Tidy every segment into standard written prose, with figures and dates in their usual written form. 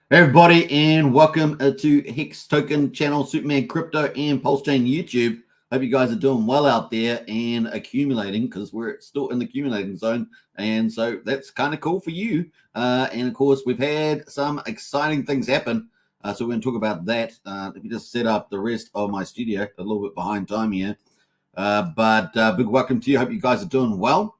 Hey everybody, and welcome to Hex Token channel, Superman Crypto, and Pulsechain YouTube. Hope you guys are doing well out there and accumulating, because we're still in the accumulating zone, and so that's kind of cool for you. And of course, we've had some exciting things happen, so we're going to talk about that. Let me just set up the rest of my studio, a little bit behind time here. But big welcome to you. Hope you guys are doing well.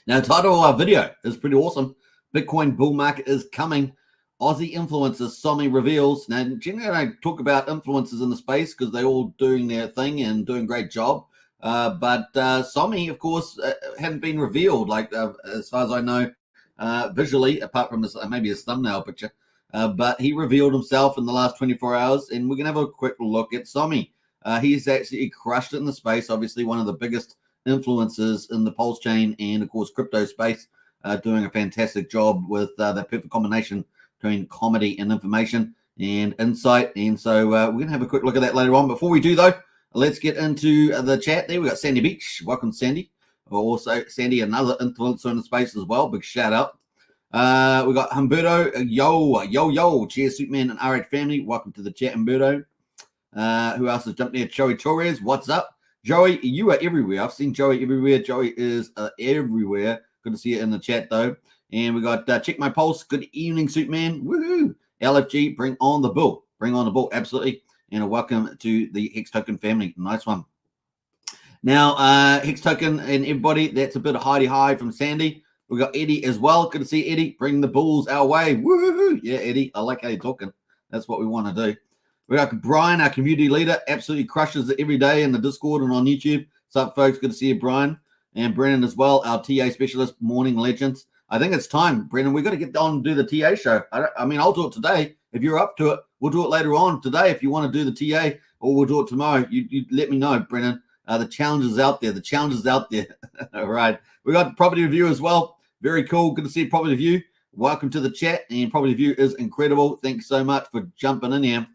Now, the title of our video is pretty awesome. Bitcoin bull market is coming. Aussie influencers, Sommi reveals. Now, generally, I don't talk about influencers in the space because they're all doing their thing and doing a great job. But Sommi, of course, hadn't been revealed, like as far as I know, visually, apart from maybe his thumbnail picture. But he revealed himself in the last 24 hours, and we're going to have a quick look at Sommi. He's actually crushed it in the space, obviously one of the biggest influencers in the Pulsechain and, of course, crypto space, doing a fantastic job with that perfect combination between comedy and information and insight. And so we're going to have a quick look at that later on. Before we do, though, let's get into the chat there. We got Sandy Beach. Welcome, Sandy. Also, Sandy, another influencer in the space as well. Big shout out. We got Humberto. Yo. Cheers, Superman and RH family. Welcome to the chat, Humberto. Who else has jumped there? Joey Torres. What's up? Joey, you are everywhere. I've seen Joey everywhere. Joey is everywhere. Good to see you in the chat, though. And we got Check My Pulse. Good evening, Superman. Woohoo. LFG, bring on the bull. Bring on the bull, absolutely. And welcome to the Hex Token family. Nice one. Now, Hex Token and everybody, that's a bit of hidey from Sandy. We got Eddie as well. Good to see Eddie. Bring the bulls our way. Woohoo. Yeah, Eddie, I like how you're talking. That's what we want to do. We got Brian, our community leader, absolutely crushes it every day in the Discord and on YouTube. What's up, folks? Good to see you, Brian. And Brennan as well, our TA specialist, morning legends. I think it's time, Brennan. We've got to get on and do the TA show. I mean, I'll do it today. If you're up to it, we'll do it later on today if you want to do the TA, or we'll do it tomorrow. You let me know, Brennan. The challenge is out there. The challenge is out there. All right. We got Property Review as well. Very cool. Good to see Property Review. Welcome to the chat. And Property Review is incredible. Thanks so much for jumping in here.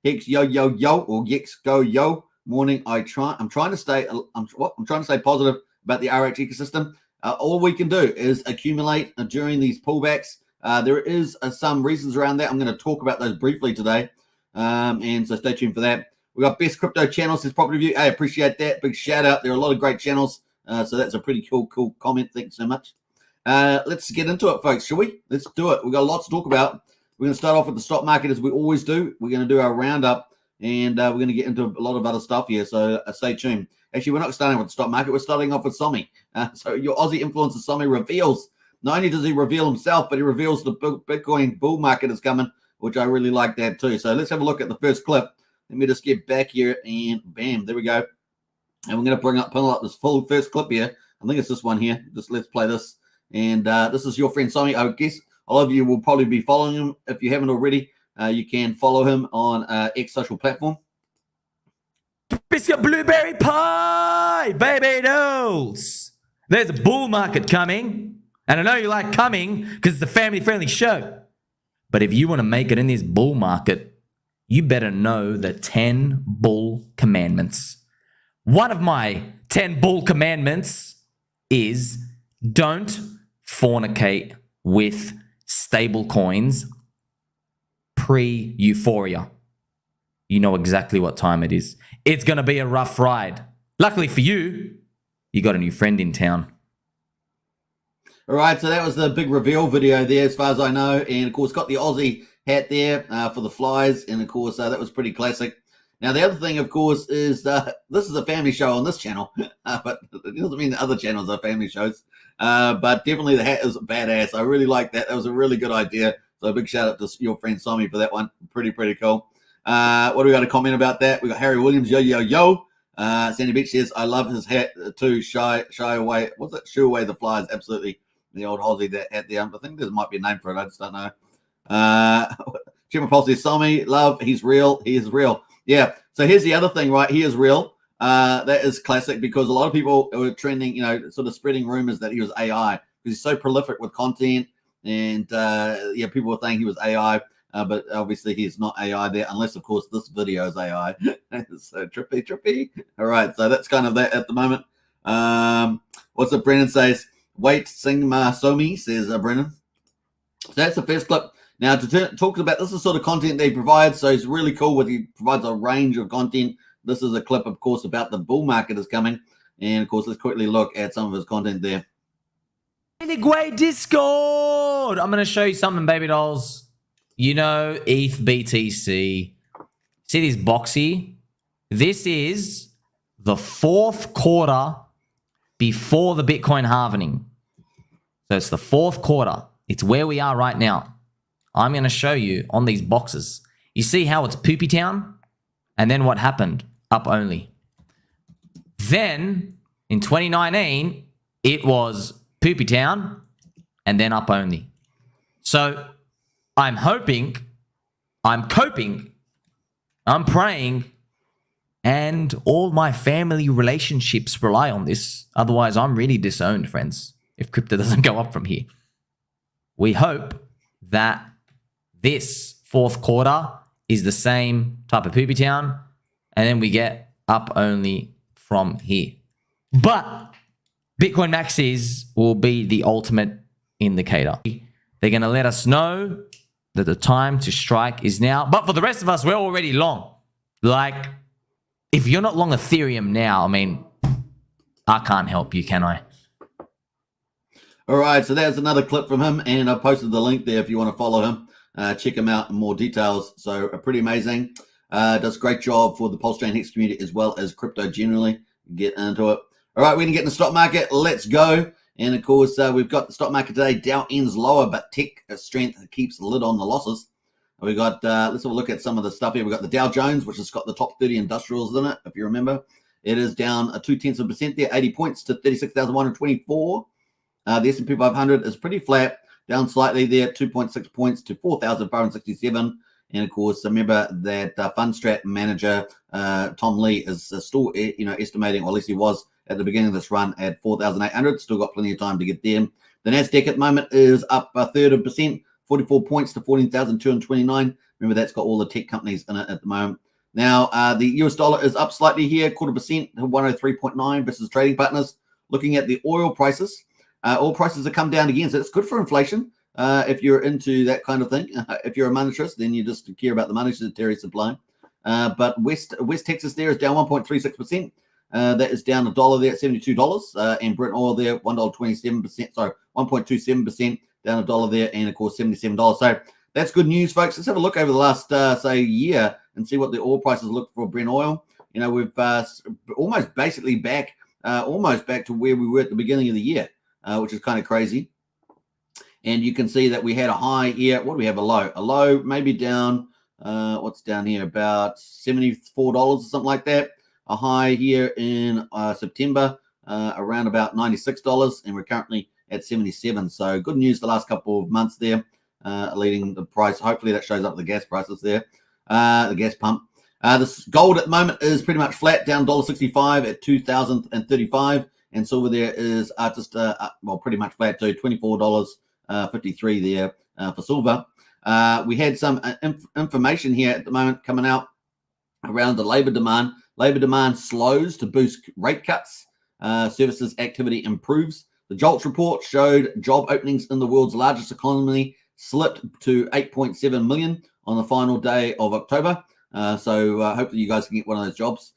Hex, yo, or Hex, go, yo. Morning. I'm trying to stay positive about the RH ecosystem. All we can do is accumulate during these pullbacks. There is some reasons around that. I'm going to talk about those briefly today. And so stay tuned for that. We got Best Crypto Channels, says Property Review. I appreciate that. Big shout out. There are a lot of great channels. So that's a pretty cool comment. Thanks so much. Let's get into it, folks. Shall we? Let's do it. We've got lots to talk about. We're going to start off with the stock market as we always do. We're going to do our roundup, and we're going to get into a lot of other stuff here. So stay tuned. Actually, we're not starting with the stock market. We're starting off with Sommi. So your Aussie influencer Sommi reveals, not only does he reveal himself, but he reveals the Bitcoin bull market is coming, which I really like that too. So let's have a look at the first clip. Let me just get back here, and bam, there we go. And we're going to pull up this full first clip here. I think it's this one here. Just let's play this. And this is your friend Sommi. I guess a lot of you will probably be following him. If you haven't already, you can follow him on X social platform. Biscuit blueberry pie, baby dolls. There's a bull market coming, and I know you like coming because it's a family-friendly show. But if you want to make it in this bull market, you better know the 10 bull commandments. One of my 10 bull commandments is don't fornicate with stable coins pre-euphoria. You know exactly what time it is. It's going to be a rough ride. Luckily for you, you got a new friend in town. All right, so that was the big reveal video there, as far as I know. And, of course, got the Aussie hat there for the flies. And, of course, that was pretty classic. Now, the other thing, of course, is this is a family show on this channel. But it doesn't mean the other channels are family shows. But definitely the hat is badass. I really like that. That was a really good idea. So a big shout out to your friend Sommi for that one. Pretty cool. What do we got to comment about that? We got Harry Williams, yo. Sandy Beach says, I love his hat too. Shy away. What's it? Shoo away the flies. Absolutely. The old Aussie that hat there. I think there might be a name for it. I just don't know. Chimmer Pulse says, Sommi, love. He's real. He is real. Yeah. So here's the other thing, right? He is real. That is classic because a lot of people were trending, sort of spreading rumors that he was AI because he's so prolific with content. And people were saying he was AI. But obviously he's not AI there, unless, of course, this video is AI. So trippy. All right, so that's kind of that at the moment. What's it? Brennan says, wait, sing ma Sommi, says Brennan. So that's the first clip. Now, to talk about this is sort of content they provide, so it's really cool. He provides a range of content. This is a clip, of course, about the bull market is coming, and of course, let's quickly look at some of his content there. Great Discord. I'm going to show you something, baby dolls. You know, ETH BTC. See this box here? This is the 4th quarter before the Bitcoin halving. So it's the 4th quarter. It's where we are right now. I'm going to show you on these boxes. You see how it's Poopy Town? And then what happened? Up only. Then, in 2019, it was Poopy Town and then up only. So, I'm hoping, I'm coping, I'm praying, and all my family relationships rely on this. Otherwise, I'm really disowned, friends, if crypto doesn't go up from here. We hope that this 4th quarter is the same type of Poopy Town, and then we get up only from here. But Bitcoin maxes will be the ultimate indicator. They're going to let us know that the time to strike is now. But for the rest of us, we're already long. Like, if you're not long Ethereum now, I mean, I can't help you, can I? All right, so there's another clip from him, and I posted the link there if you want to follow him. Check him out in more details. So pretty amazing. Does a great job for the Pulsechain Hex community as well as crypto generally. Get into it. All right, we're going to get in the stock market. Let's go. And, of course, we've got the stock market today. Dow ends lower, but tech strength keeps the lid on the losses. We got, let's have a look at some of the stuff here. We've got the Dow Jones, which has got the top 30 industrials in it, if you remember. It is down 0.2% there, 80 points to 36,124. The S&P 500 is pretty flat, down slightly there, 2.6 points to 4,567. And of course, remember that Fundstrat manager Tom Lee is still, estimating, or at least he was at the beginning of this run at 4,800. Still got plenty of time to get there. The Nasdaq at the moment is up a third of a percent, 44 points to 14,229. Remember, that's got all the tech companies in it at the moment. Now, the US dollar is up slightly here, 0.25% to 103.9 versus trading partners. Looking at the oil prices. Oil prices have come down again, so it's good for inflation if you're into that kind of thing. If you're a monetarist, then you just care about the monetary supply. But West Texas there is down 1.36%. That is down $1 there at $72. And Brent oil there, $1.27%. Sorry, 1.27%, down $1 there, and of course $77. So that's good news, folks. Let's have a look over the last say year and see what the oil prices look for Brent oil. You know, we've almost basically back to where we were at the beginning of the year. Which is kind of crazy. And you can see that we had a high here. What do we have? A low? A low maybe down, what's down here? About $74 or something like that. A high here in September, around about $96. And we're currently at 77. So good news the last couple of months there, leading the price. Hopefully that shows up the gas prices there, the gas pump. This gold at the moment is pretty much flat, down $1.65 at 2,035. And silver there is pretty much flat too, $24.53 there for silver. We had some information here at the moment coming out around the labor demand. Labor demand slows to boost rate cuts. Services activity improves. The JOLTS report showed job openings in the world's largest economy slipped to 8.7 million on the final day of October. So hopefully you guys can get one of those jobs.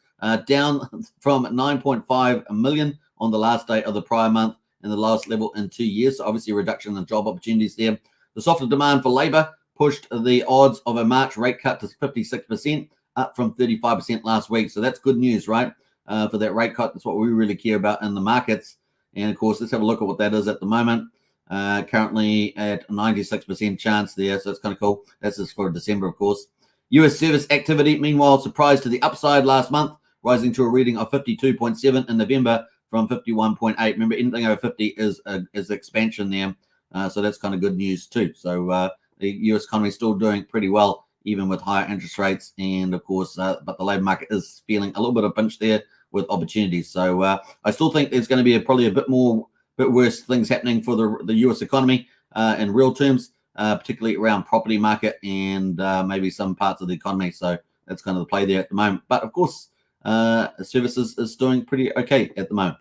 Down from 9.5 million on the last day of the prior month and the lowest level in 2 years. So obviously a reduction in job opportunities there. The softer demand for labor pushed the odds of a March rate cut to 56%, up from 35% last week. So that's good news, right? For that rate cut. That's what we really care about in the markets. And of course, let's have a look at what that is at the moment. Currently at 96% chance there. So it's kind of cool. That's just for December, of course. US service activity, meanwhile, surprised to the upside last month, rising to a reading of 52.7 in November from 51.8. Remember, anything over 50 is expansion there. So that's kind of good news too. So the US economy is still doing pretty well, even with higher interest rates. And of course, but the labor market is feeling a little bit of a pinch there with opportunities. So I still think there's going to be probably a bit worse things happening for the US economy in real terms, particularly around property market and maybe some parts of the economy. So that's kind of the play there at the moment. But of course, services is doing pretty okay at the moment.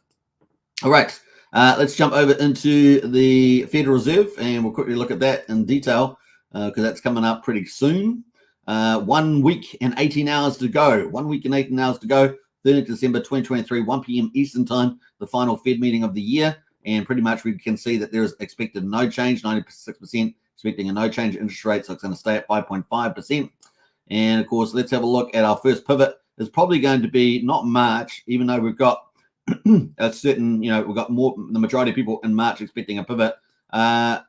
All right, let's jump over into the Federal Reserve and we'll quickly look at that in detail. because that's coming up pretty soon. 1 week and 18 hours to go. 1 week and 18 hours to go. 30th December 2023, 1 p.m. Eastern Time, the final Fed meeting of the year. And pretty much we can see that there is expected no change, 96% expecting a no change interest rate, so it's going to stay at 5.5%. And of course, let's have a look at our first pivot. It's probably going to be not March, even though we've got a certain, we've got the majority of people in March expecting a pivot. I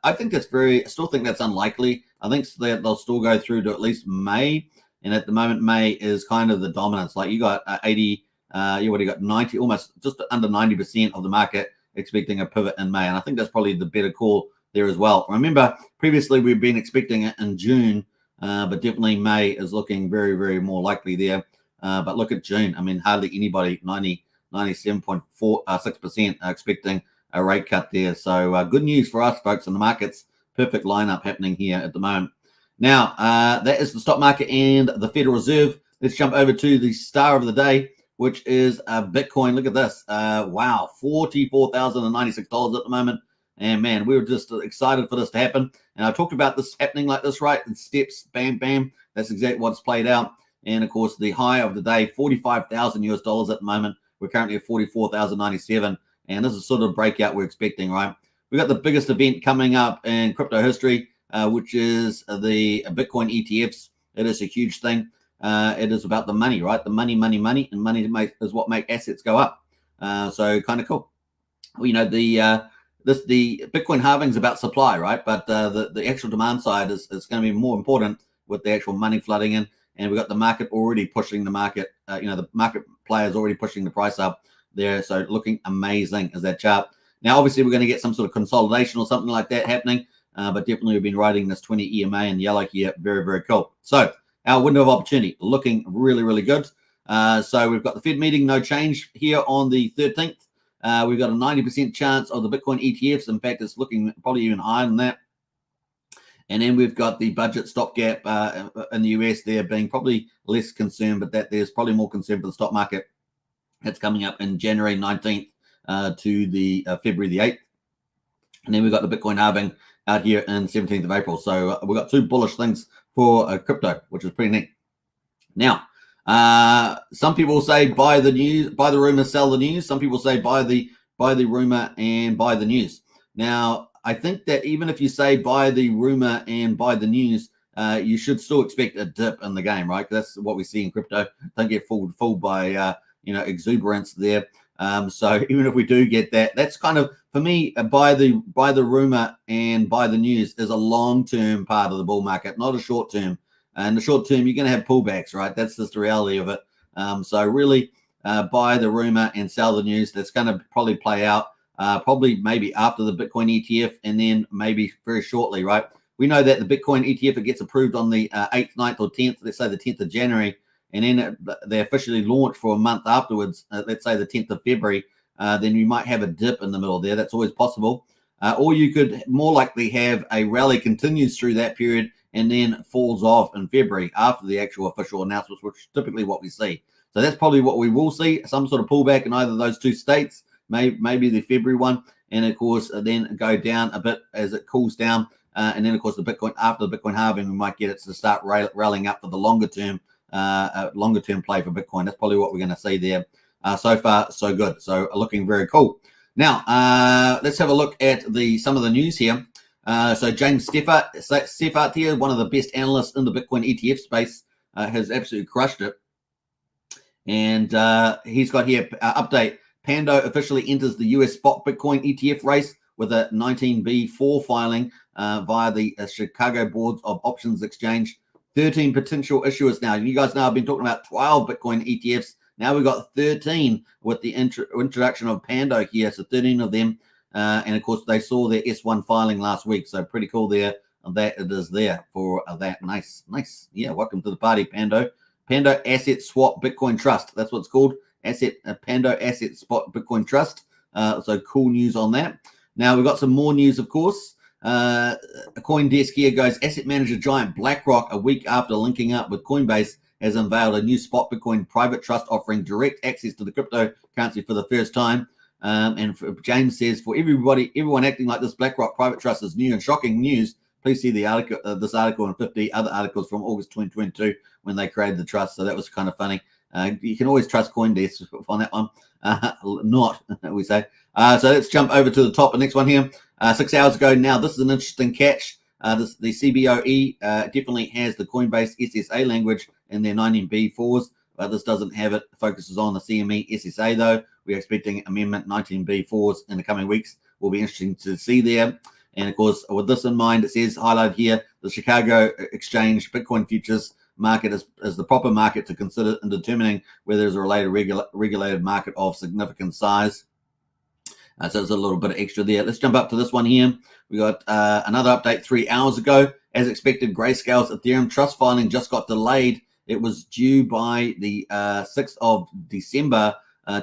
still think that's unlikely. I think that they'll still go through to at least May. And at the moment, May is kind of the dominance. Like you got 80, you already got 90, almost just under 90% of the market expecting a pivot in May. And I think that's probably the better call there as well. Remember, previously we've been expecting it in June, but definitely May is looking very, very more likely there. But look at June. I mean, hardly anybody, 97.6% are expecting a rate cut there. So good news for us, folks, in the markets. Perfect lineup happening here at the moment. Now, that is the stock market and the Federal Reserve. Let's jump over to the star of the day, which is Bitcoin. Look at this. Wow, $44,096 at the moment. And, man, we were just excited for this to happen. And I talked about this happening like this, right? In steps, bam, bam. That's exactly what's played out. And, of course, the high of the day, $45,000 at the moment. We're currently at $44,097. And this is sort of breakout we're expecting, right? We've got the biggest event coming up in crypto history, which is the Bitcoin ETFs. It is a huge thing. It is about the money, right? The money, and money is what make assets go up. So kind of cool. Well, the Bitcoin halving is about supply, right? But the actual demand side is going to be more important with the actual money flooding in. And we've got the market already pushing the market. The market players already pushing the price up there. So looking amazing as that chart. Now, obviously, we're going to get some sort of consolidation or something like that happening. But definitely we've been riding this 20 EMA in yellow here. Very, very cool. So our window of opportunity looking really, really good. So we've got the Fed meeting, no change here on the 13th. We've got a 90% chance of the Bitcoin ETFs. In fact, it's looking probably even higher than that. And then we've got the budget stopgap in the US there being probably less concern, but that there's probably more concern for the stock market. That's coming up in January 19th to the February the 8th. And then we've got the Bitcoin halving out here in 17th of April. So we've got two bullish things for crypto, which is pretty neat. Now, some people say buy the news, buy the rumor, sell the news. Some people say buy the rumor and buy the news. Now, I think that even if you say buy the rumor and buy the news, you should still expect a dip in the game, right? That's what we see in crypto. Don't get fooled by exuberance there. So even if we do get that, that's kind of, for me, buy the rumor and buy the news is a long-term part of the bull market, not a short-term. And the short-term, you're going to have pullbacks, right? That's just the reality of it. So really buy the rumor and sell the news. That's going to probably play out probably maybe after the Bitcoin ETF and then maybe very shortly, right? We know that the Bitcoin ETF, it gets approved on the 8th, 9th, or 10th, let's say the 10th of January. And then they officially launch for a month afterwards, let's say the 10th of February, then you might have a dip in the middle there. That's always possible. Or you could more likely have a rally continues through that period and then falls off in February after the actual official announcements, which is typically what we see. So that's probably what we will see, some sort of pullback in either of those two states, maybe the February one, and of course then go down a bit as it cools down. And then, of course, after the Bitcoin halving, we might get it to start rallying up for the longer term play for Bitcoin. That's probably what we're going to see there. So far, so good. So looking very cool. Now, let's have a look at some of the news here. So James Steffert here, one of the best analysts in the Bitcoin ETF space, has absolutely crushed it. And he's got here update. Pando officially enters the US spot Bitcoin ETF race with a 19B4 filing via the Chicago Boards of Options Exchange. 13 potential issuers now. You guys know I've been talking about 12 Bitcoin ETFs. Now we've got 13 with the introduction of Pando here. So 13 of them. And of course, they saw their S1 filing last week. So pretty cool there that it is there for that. Nice. Yeah, welcome to the party, Pando. Pando Asset Swap Bitcoin Trust. That's what it's called. Pando Asset Spot Bitcoin Trust. So cool news on that. Now we've got some more news, of course. A CoinDesk here goes, asset manager giant BlackRock, a week after linking up with Coinbase, has unveiled a new spot Bitcoin private trust offering direct access to the cryptocurrency for the first time. And James says, for everyone acting like this BlackRock private trust is new and shocking news please see the article, this article and 50 other articles from August 2022 when they created the trust. So that was kind of funny. You can always trust CoinDesk on that one. Not, we say. So let's jump over to the top. The next one here. 6 hours ago now. This is an interesting catch. The CBOE definitely has the Coinbase SSA language in their 19B4s, but this doesn't have it. It focuses on the CME SSA though. We're expecting Amendment 19B4s in the coming weeks. Will be interesting to see there. And of course, with this in mind, it says highlighted here, the Chicago Exchange Bitcoin futures market is the proper market to consider in determining whether there's a related regulated market of significant size. So there's a little bit of extra there. Let's jump up to this one here. We got another update 3 hours ago. As expected, Grayscale's Ethereum trust filing just got delayed. It was due by the 6th of December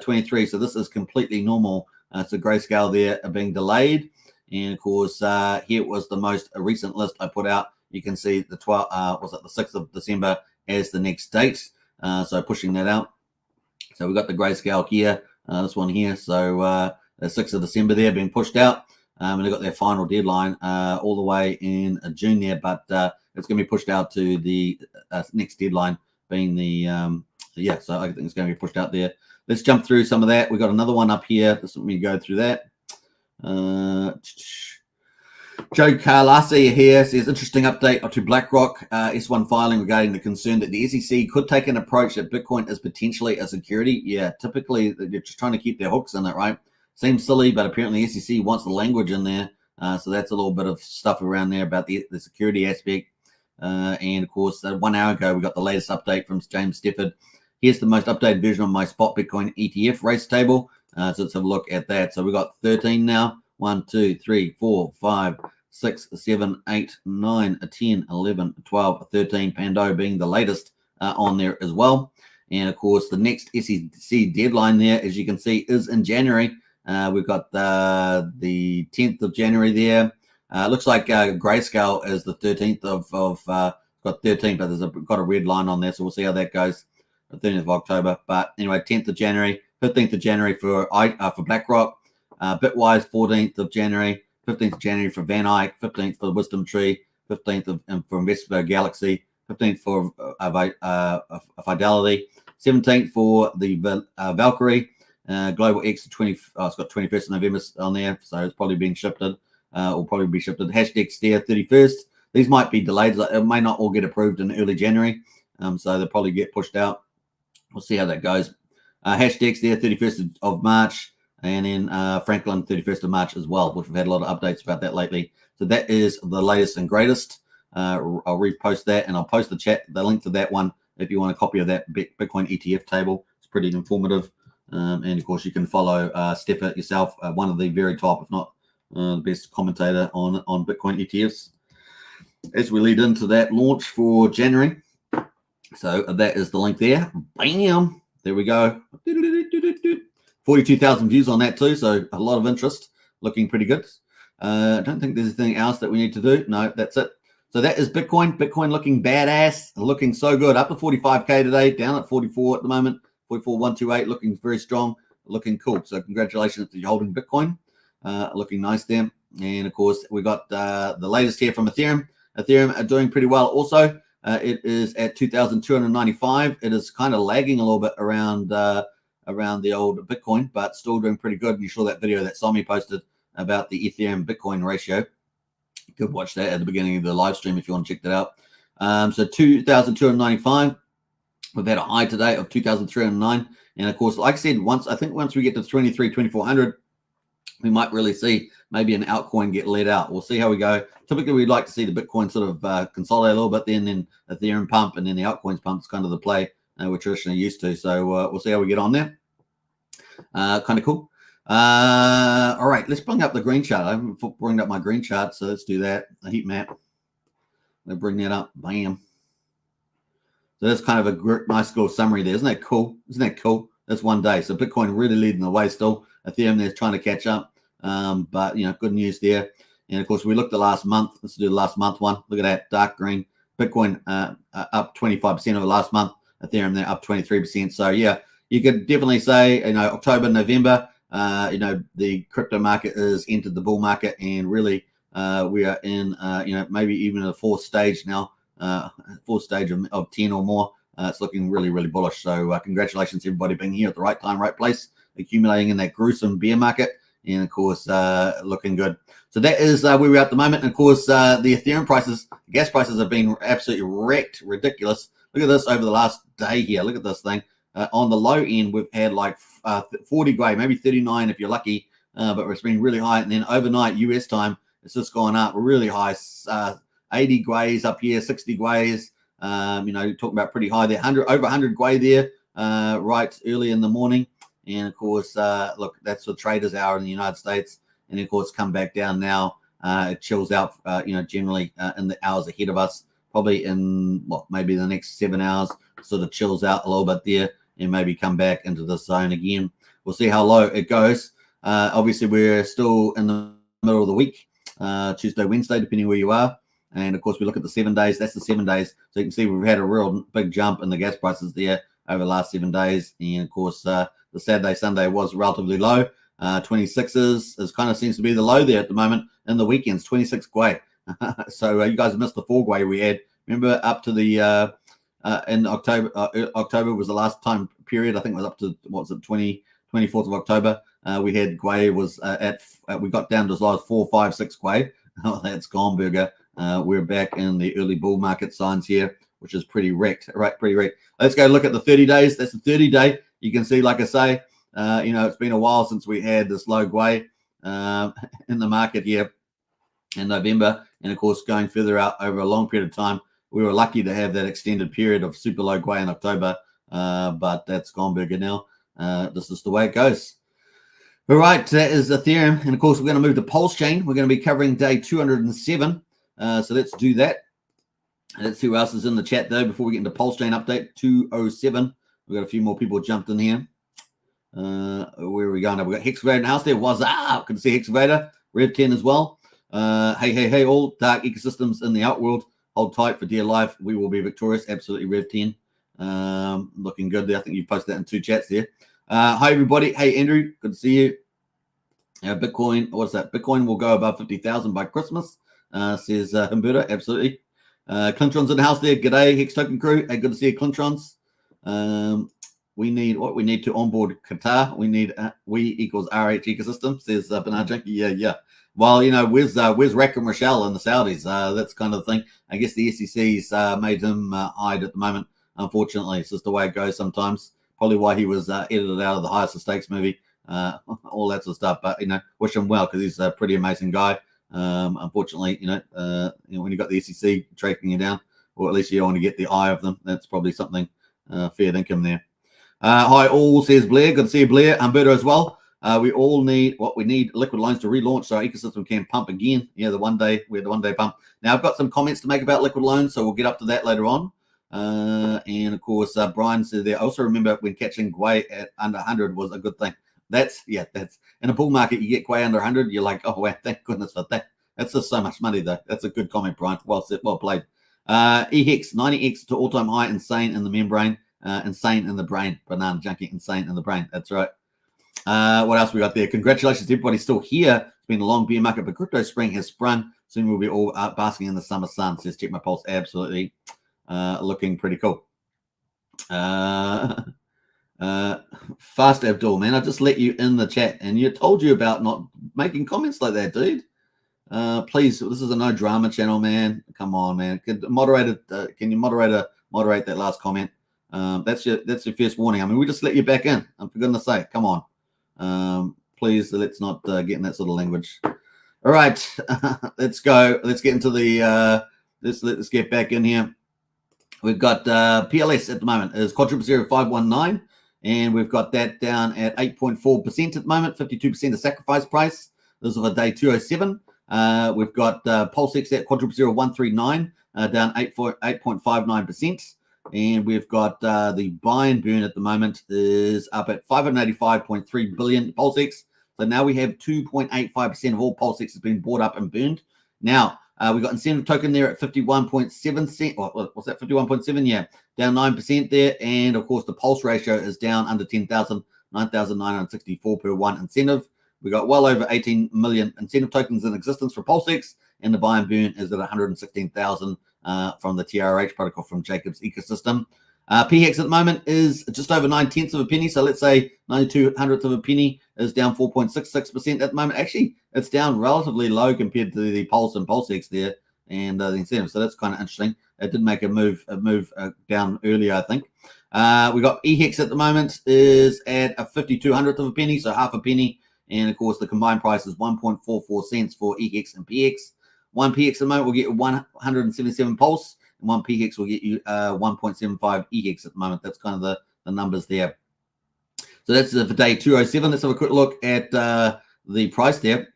23. So this is completely normal. So Grayscale there are being delayed. And of course, here was the most recent list I put out. You can see the 6th of December as the next date. So pushing that out. So we've got the Grayscale here, this one here. So the 6th of December there being pushed out. And they've got their final deadline all the way in June there, but it's going to be pushed out to the next deadline being the, so I think it's going to be pushed out there. Let's jump through some of that. We've got another one up here. Let me go through that. Joe Carlassi here says, interesting update to BlackRock S1 filing regarding the concern that the SEC could take an approach that Bitcoin is potentially a security. Yeah, typically they're just trying to keep their hooks in it, right? Seems silly, but apparently the SEC wants the language in there. So that's a little bit of stuff around there about the security aspect. And of course, 1 hour ago, we got the latest update from James Stefford. Here's the most updated version of my spot Bitcoin ETF race table. So let's have a look at that. So we've got 13 now. 1, 2, 3, 4, 5, 6, 7, 8, 9, 10, 11, 12, 13. Pando being the latest on there as well. And of course, the next SEC deadline there, as you can see, is in January. We've got the 10th of January there. Looks like Grayscale is the 13th got 13, but got a red line on there, so we'll see how that goes. The 13th of October. But anyway, 10th of January, 15th of January for BlackRock, Bitwise 14th of January, 15th of January for Van Eyck, 15th for Wisdom Tree, 15th for Investor Galaxy, 15th for Fidelity, 17th for the Valkyrie. Global X 20. It's got 21st of November on there, so it's probably being shifted. Will probably be shifted. Hashdex there 31st. These might be delayed. It may not all get approved in early January, so they'll probably get pushed out. We'll see how that goes. Hashdex there 31st of March, and then Franklin 31st of March as well, which we've had a lot of updates about that lately. So that is the latest and greatest. I'll repost that, and I'll post the link to that one if you want a copy of that Bitcoin ETF table. It's pretty informative. And of course, you can follow Stefford yourself, one of the very top, if not the best commentator on Bitcoin ETFs, as we lead into that launch for January. So that is the link there. Bam! There we go. 42,000 views on that too, so a lot of interest. Looking pretty good. I don't think there's anything else that we need to do. No, that's it. So that is Bitcoin. Bitcoin looking badass, looking so good. Up to 45K today, down at 44 at the moment. 44,128, looking very strong, looking cool. So congratulations to you holding Bitcoin, looking nice there. And of course, we got the latest here from Ethereum. Ethereum are doing pretty well also. It is at 2,295. It is kind of lagging a little bit around the old Bitcoin, but still doing pretty good. And you saw that video that Sommi posted about the Ethereum Bitcoin ratio. You could watch that at the beginning of the live stream if you want to check that out. So 2,295. We've had a high today of 2,309. And of course, like I said, once we get to 2,400, we might really see maybe an altcoin get let out. We'll see how we go. Typically, we'd like to see the Bitcoin sort of consolidate a little bit, then Ethereum pump, and then the altcoins pump is kind of the play we're traditionally used to. So we'll see how we get on there. Kind of cool. All right, let's bring up the green chart. I haven't brought up my green chart, so let's do that. A heat map. Let's bring that up. Bam. So that's kind of a nice little summary there. Isn't that cool? Isn't that cool? That's one day. So Bitcoin really leading the way still. Ethereum there's trying to catch up. But, good news there. And, of course, we looked at last month. Let's do the last month one. Look at that, dark green. Bitcoin up 25% over last month. Ethereum there up 23%. So, yeah, you could definitely say, October, November, the crypto market has entered the bull market and really We are in, maybe even a fourth stage now, fourth stage of 10 or more. It's looking really, really bullish. So congratulations to everybody being here at the right time, right place, accumulating in that gruesome bear market, and of course, looking good. So that is where we're at the moment. And of course, the Ethereum prices, gas prices have been absolutely wrecked, ridiculous. Look at this over the last day here. Look at this thing. On the low end, we've had like 40 grey, maybe 39 if you're lucky, but it's been really high. And then overnight, US time, it's just gone up really high. 80 greys up here, 60 greys. Talking about pretty high there. Over 100 grey there, right early in the morning. And of course, look, that's the traders hour in the United States. And of course, come back down now. It chills out, generally in the hours ahead of us, probably in maybe the next 7 hours, sort of chills out a little bit there and maybe come back into the zone again. We'll see how low it goes. Obviously, we're still in the middle of the week, Tuesday, Wednesday, depending where you are. And of course, we look at the 7 days. That's the 7 days. So you can see we've had a real big jump in the gas prices there over the last 7 days. And of course, the Saturday, Sunday was relatively low. 26s is kind of seems to be the low there at the moment in the weekends, 26 gwei. So you guys missed the 4 gwei we had. Remember up to the in October. October was the last time period. I think it was up to 24th of October. We had gwei was we got down to as low as 4, 5, 6 gwei. Oh, that's gone, burger. We're back in the early bull market signs here, which is pretty wrecked, right? Pretty wrecked. Let's go look at the 30 days. That's the 30 day. You can see, like I say, it's been a while since we had this low gwei in the market here in November. And of course, going further out over a long period of time, we were lucky to have that extended period of super low gwei in October, but that's gone burger now. This is the way it goes. All right, that is Ethereum. And of course, we're going to move to Pulsechain. We're going to be covering day 207. So let's do that. Let's see who else is in the chat though before we get into Pulsechain update 207. We've got a few more people jumped in here. Where are we going? We've got Hex in the house there. What's up? Good to see Hex Rev 10 as well. Hey, all dark ecosystems in the outworld. Hold tight for dear life. We will be victorious. Absolutely, Rev 10. Looking good there. I think you posted that in 2 chats there. Hi, everybody. Hey, Andrew. Good to see you. Bitcoin, what's that? Bitcoin will go above 50,000 by Christmas, says Humberto. Absolutely. Clintron's in the house there. G'day, Hex Token crew. Hey, good to see you, Clintron's. We need to onboard Qatar. We need we equals RH ecosystem, says Bernard Junkie. Yeah. Well, where's Rack and Rochelle and the Saudis? That's kind of the thing. I guess the SEC's made him hide at the moment. Unfortunately, it's just the way it goes sometimes. Probably why he was edited out of the Highest of Stakes movie, all that sort of stuff. But wish him well because he's a pretty amazing guy. Unfortunately, when you got the SEC tracking you down, or at least you don't want to get the eye of them. That's probably something fair dinkum there. Hi all, says Blair. Good to see you, Blair. Humberto as well. We all need liquid loans to relaunch so our ecosystem can pump again. Yeah, we had the one day pump. Now I've got some comments to make about liquid loans, so we'll get up to that later on. And of course, Brian said there. I also remember when catching gwei at under 100 was a good thing. That's in a bull market, you get gwei under 100, you're like, oh wow, thank goodness for that. That's just so much money though. That's a good comment, Brian. Well said, well played. EHEX 90x to all-time high, insane in the membrane, insane in the brain. Banana Junkie, insane in the brain. That's right. What else we got there? Congratulations to everybody still here. It's been a long bear market, but crypto spring has sprung. Soon we'll be all basking in the summer sun. Says check my pulse. Absolutely. Looking pretty cool. Fast Abdul, man, I just let you in the chat and you told you about not making comments like that, dude. Please, this is a no drama channel, man. Come on, man. Can you moderate that last comment? That's your first warning. I mean, we just let you back in. For goodness sake, come on. Please, let's not get in that sort of language. All right, let's go. Let's get into the let's get back in here. We've got PLS at the moment is quadruple 0519, and we've got that down at 8.4% at the moment, 52% of sacrifice price. This is for day 207. We've got Pulsex at quadruple 0139, down 8.59%. And we've got the buy and burn at the moment is up at 585.3 billion Pulsex. So now we have 2.85% of all Pulsex has been bought up and burned. Now, we got incentive token there at 51.7 cent. What's that? 51.7. Yeah, down 9% there. And of course, the pulse ratio is down under 10,000, 9,964 per one incentive. We got well over 18 million incentive tokens in existence for Pulsex, and the buy and burn is at 116,000 from the TRH protocol from Jacob's ecosystem. PHEX at the moment is just over 9/10 of a penny. So let's say 92 hundredths of a penny is down 4.66% at the moment. Actually, it's down relatively low compared to the Pulse and Pulsex there and the incentive. So that's kind of interesting. It did make a move down earlier, I think. We got EHEX at the moment is at a 52 hundredth of a penny, so half a penny. And of course, the combined price is 1.44 cents for EHEX and PX. One PX at the moment will get 177 Pulse, and one PX will get you 1.75 EHEX at the moment. That's kind of the numbers there. So that's for day 207. Let's have a quick look at the price there.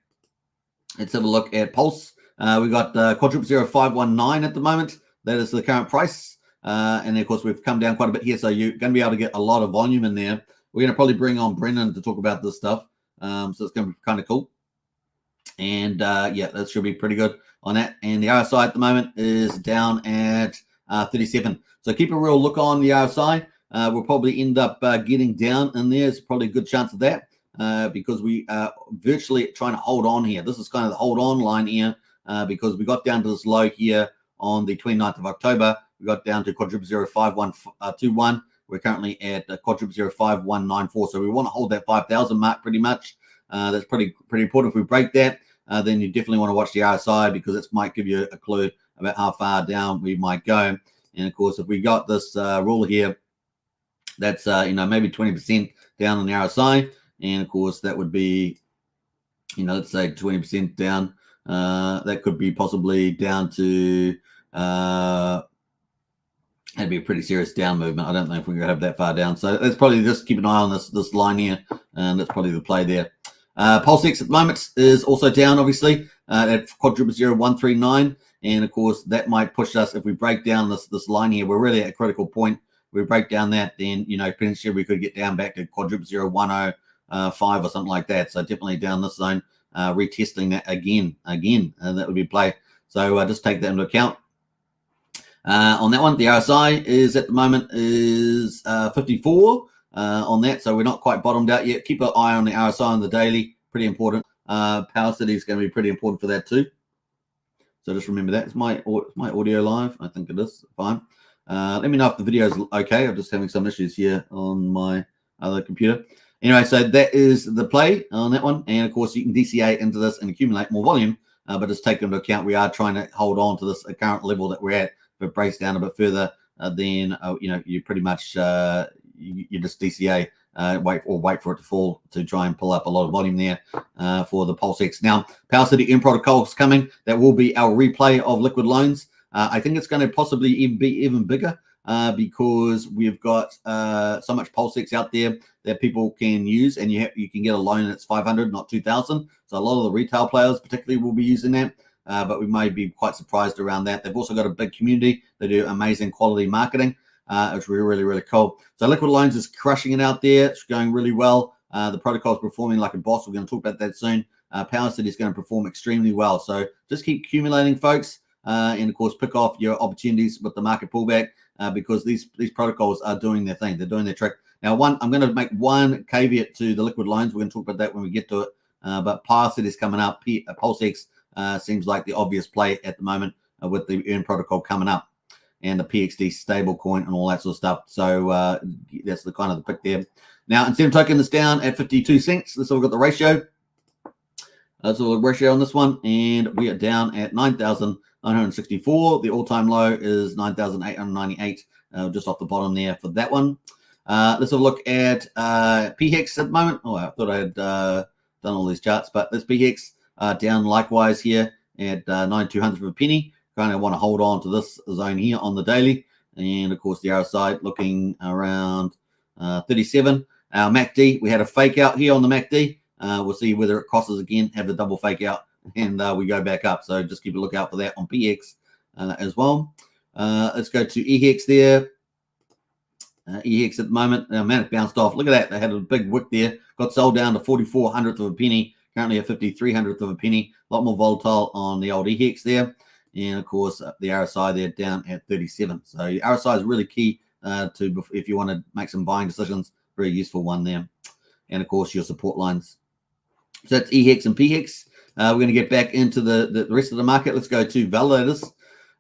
Let's have a look at Pulse. We got quadruple 0519 at the moment. That is the current price. And of course, we've come down quite a bit here. So you're going to be able to get a lot of volume in there. We're going to probably bring on Brennan to talk about this stuff. So it's going to be kind of cool. And yeah, that should be pretty good on that. And the RSI at the moment is down at 37. So keep a real look on the RSI. We'll probably end up getting down in there. There's probably a good chance of that because we are virtually trying to hold on here. This is kind of the hold on line here because we got down to this low here on the 29th of October. We got down to quadruple 05121. We're currently at quadruple 05194. So we want to hold that 5,000 mark pretty much. That's pretty important. If we break that, then you definitely want to watch the RSI because it might give you a clue about how far down we might go. And of course, if we got this rule here, that's maybe 20% down on the RSI, and of course that would be, let's say 20% down. That could be possibly down to that'd be a pretty serious down movement. I don't know if we're gonna have that far down. So let's probably just keep an eye on this line here, and that's probably the play there. Pulsex at the moment is also down, obviously, at quadruple 0139, and of course that might push us if we break down this line here. We're really at a critical point. If we break down that, then potentially we could get down back to quadruple 0105 or something like that. So definitely down this zone, retesting that again, and that would be play. So just take that into account. On that one, the RSI is at the moment is 54 on that, so we're not quite bottomed out yet. Keep an eye on the RSI on the daily, pretty important. Power City is going to be pretty important for that too. So just remember that. Is my audio live? I think it is. Fine. Let me know if the video is okay. I'm just having some issues here on my other computer. Anyway, so that is the play on that one. And of course, you can DCA into this and accumulate more volume, but just take into account we are trying to hold on to this current level that we're at. If it breaks down a bit further, then you pretty much you just DCA, wait for it to fall to try and pull up a lot of volume there for the Pulsex. Now, Power City M protocol is coming. That will be our replay of liquid loans. I think it's going to possibly be even bigger because we've got so much Pulsex out there that people can use, and you can get a loan that's 500, not 2,000. So a lot of the retail players particularly will be using that. But we may be quite surprised around that. They've also got a big community. They do amazing quality marketing. It's really, really cool. So Liquid Loans is crushing it out there. It's going really well. The protocol is performing like a boss. We're going to talk about that soon. Power City is going to perform extremely well. So just keep accumulating, folks. And, of course, pick off your opportunities with the market pullback because these protocols are doing their thing. They're doing their trick. Now, I'm going to make one caveat to the Liquid Loans. We're going to talk about that when we get to it. But Power City is coming up. Pulsex seems like the obvious play at the moment with the Earn protocol coming up and the PXD stable coin and all that sort of stuff. So that's the kind of the pick there. Now, incentive token is down at 52 cents. This all got the ratio. That's all the ratio on this one. And we are down at 9,964. The all-time low is 9,898, just off the bottom there for that one. Let's have a look at PHEX at the moment. Oh, I thought I had done all these charts, but this PHEX down likewise here at 9,200 of a penny. Kind of want to hold on to this zone here on the daily. And of course, the RSI looking around 37. Our MACD, we had a fake out here on the MACD. We'll see whether it crosses again, have the double fake out, and we go back up. So just keep a lookout for that on PX as well. Let's go to EHEX there. EHEX at the moment, man, it bounced off. Look at that. They had a big wick there. Got sold down to 44 hundredth of a penny. Currently at 53 hundredth of a penny. A lot more volatile on the old EHEX there. And of course, the RSI there down at 37. So RSI is really key to if you want to make some buying decisions. Very useful one there. And of course, your support lines. So that's EHEX and PHEX. We're going to get back into the rest of the market. Let's go to validators.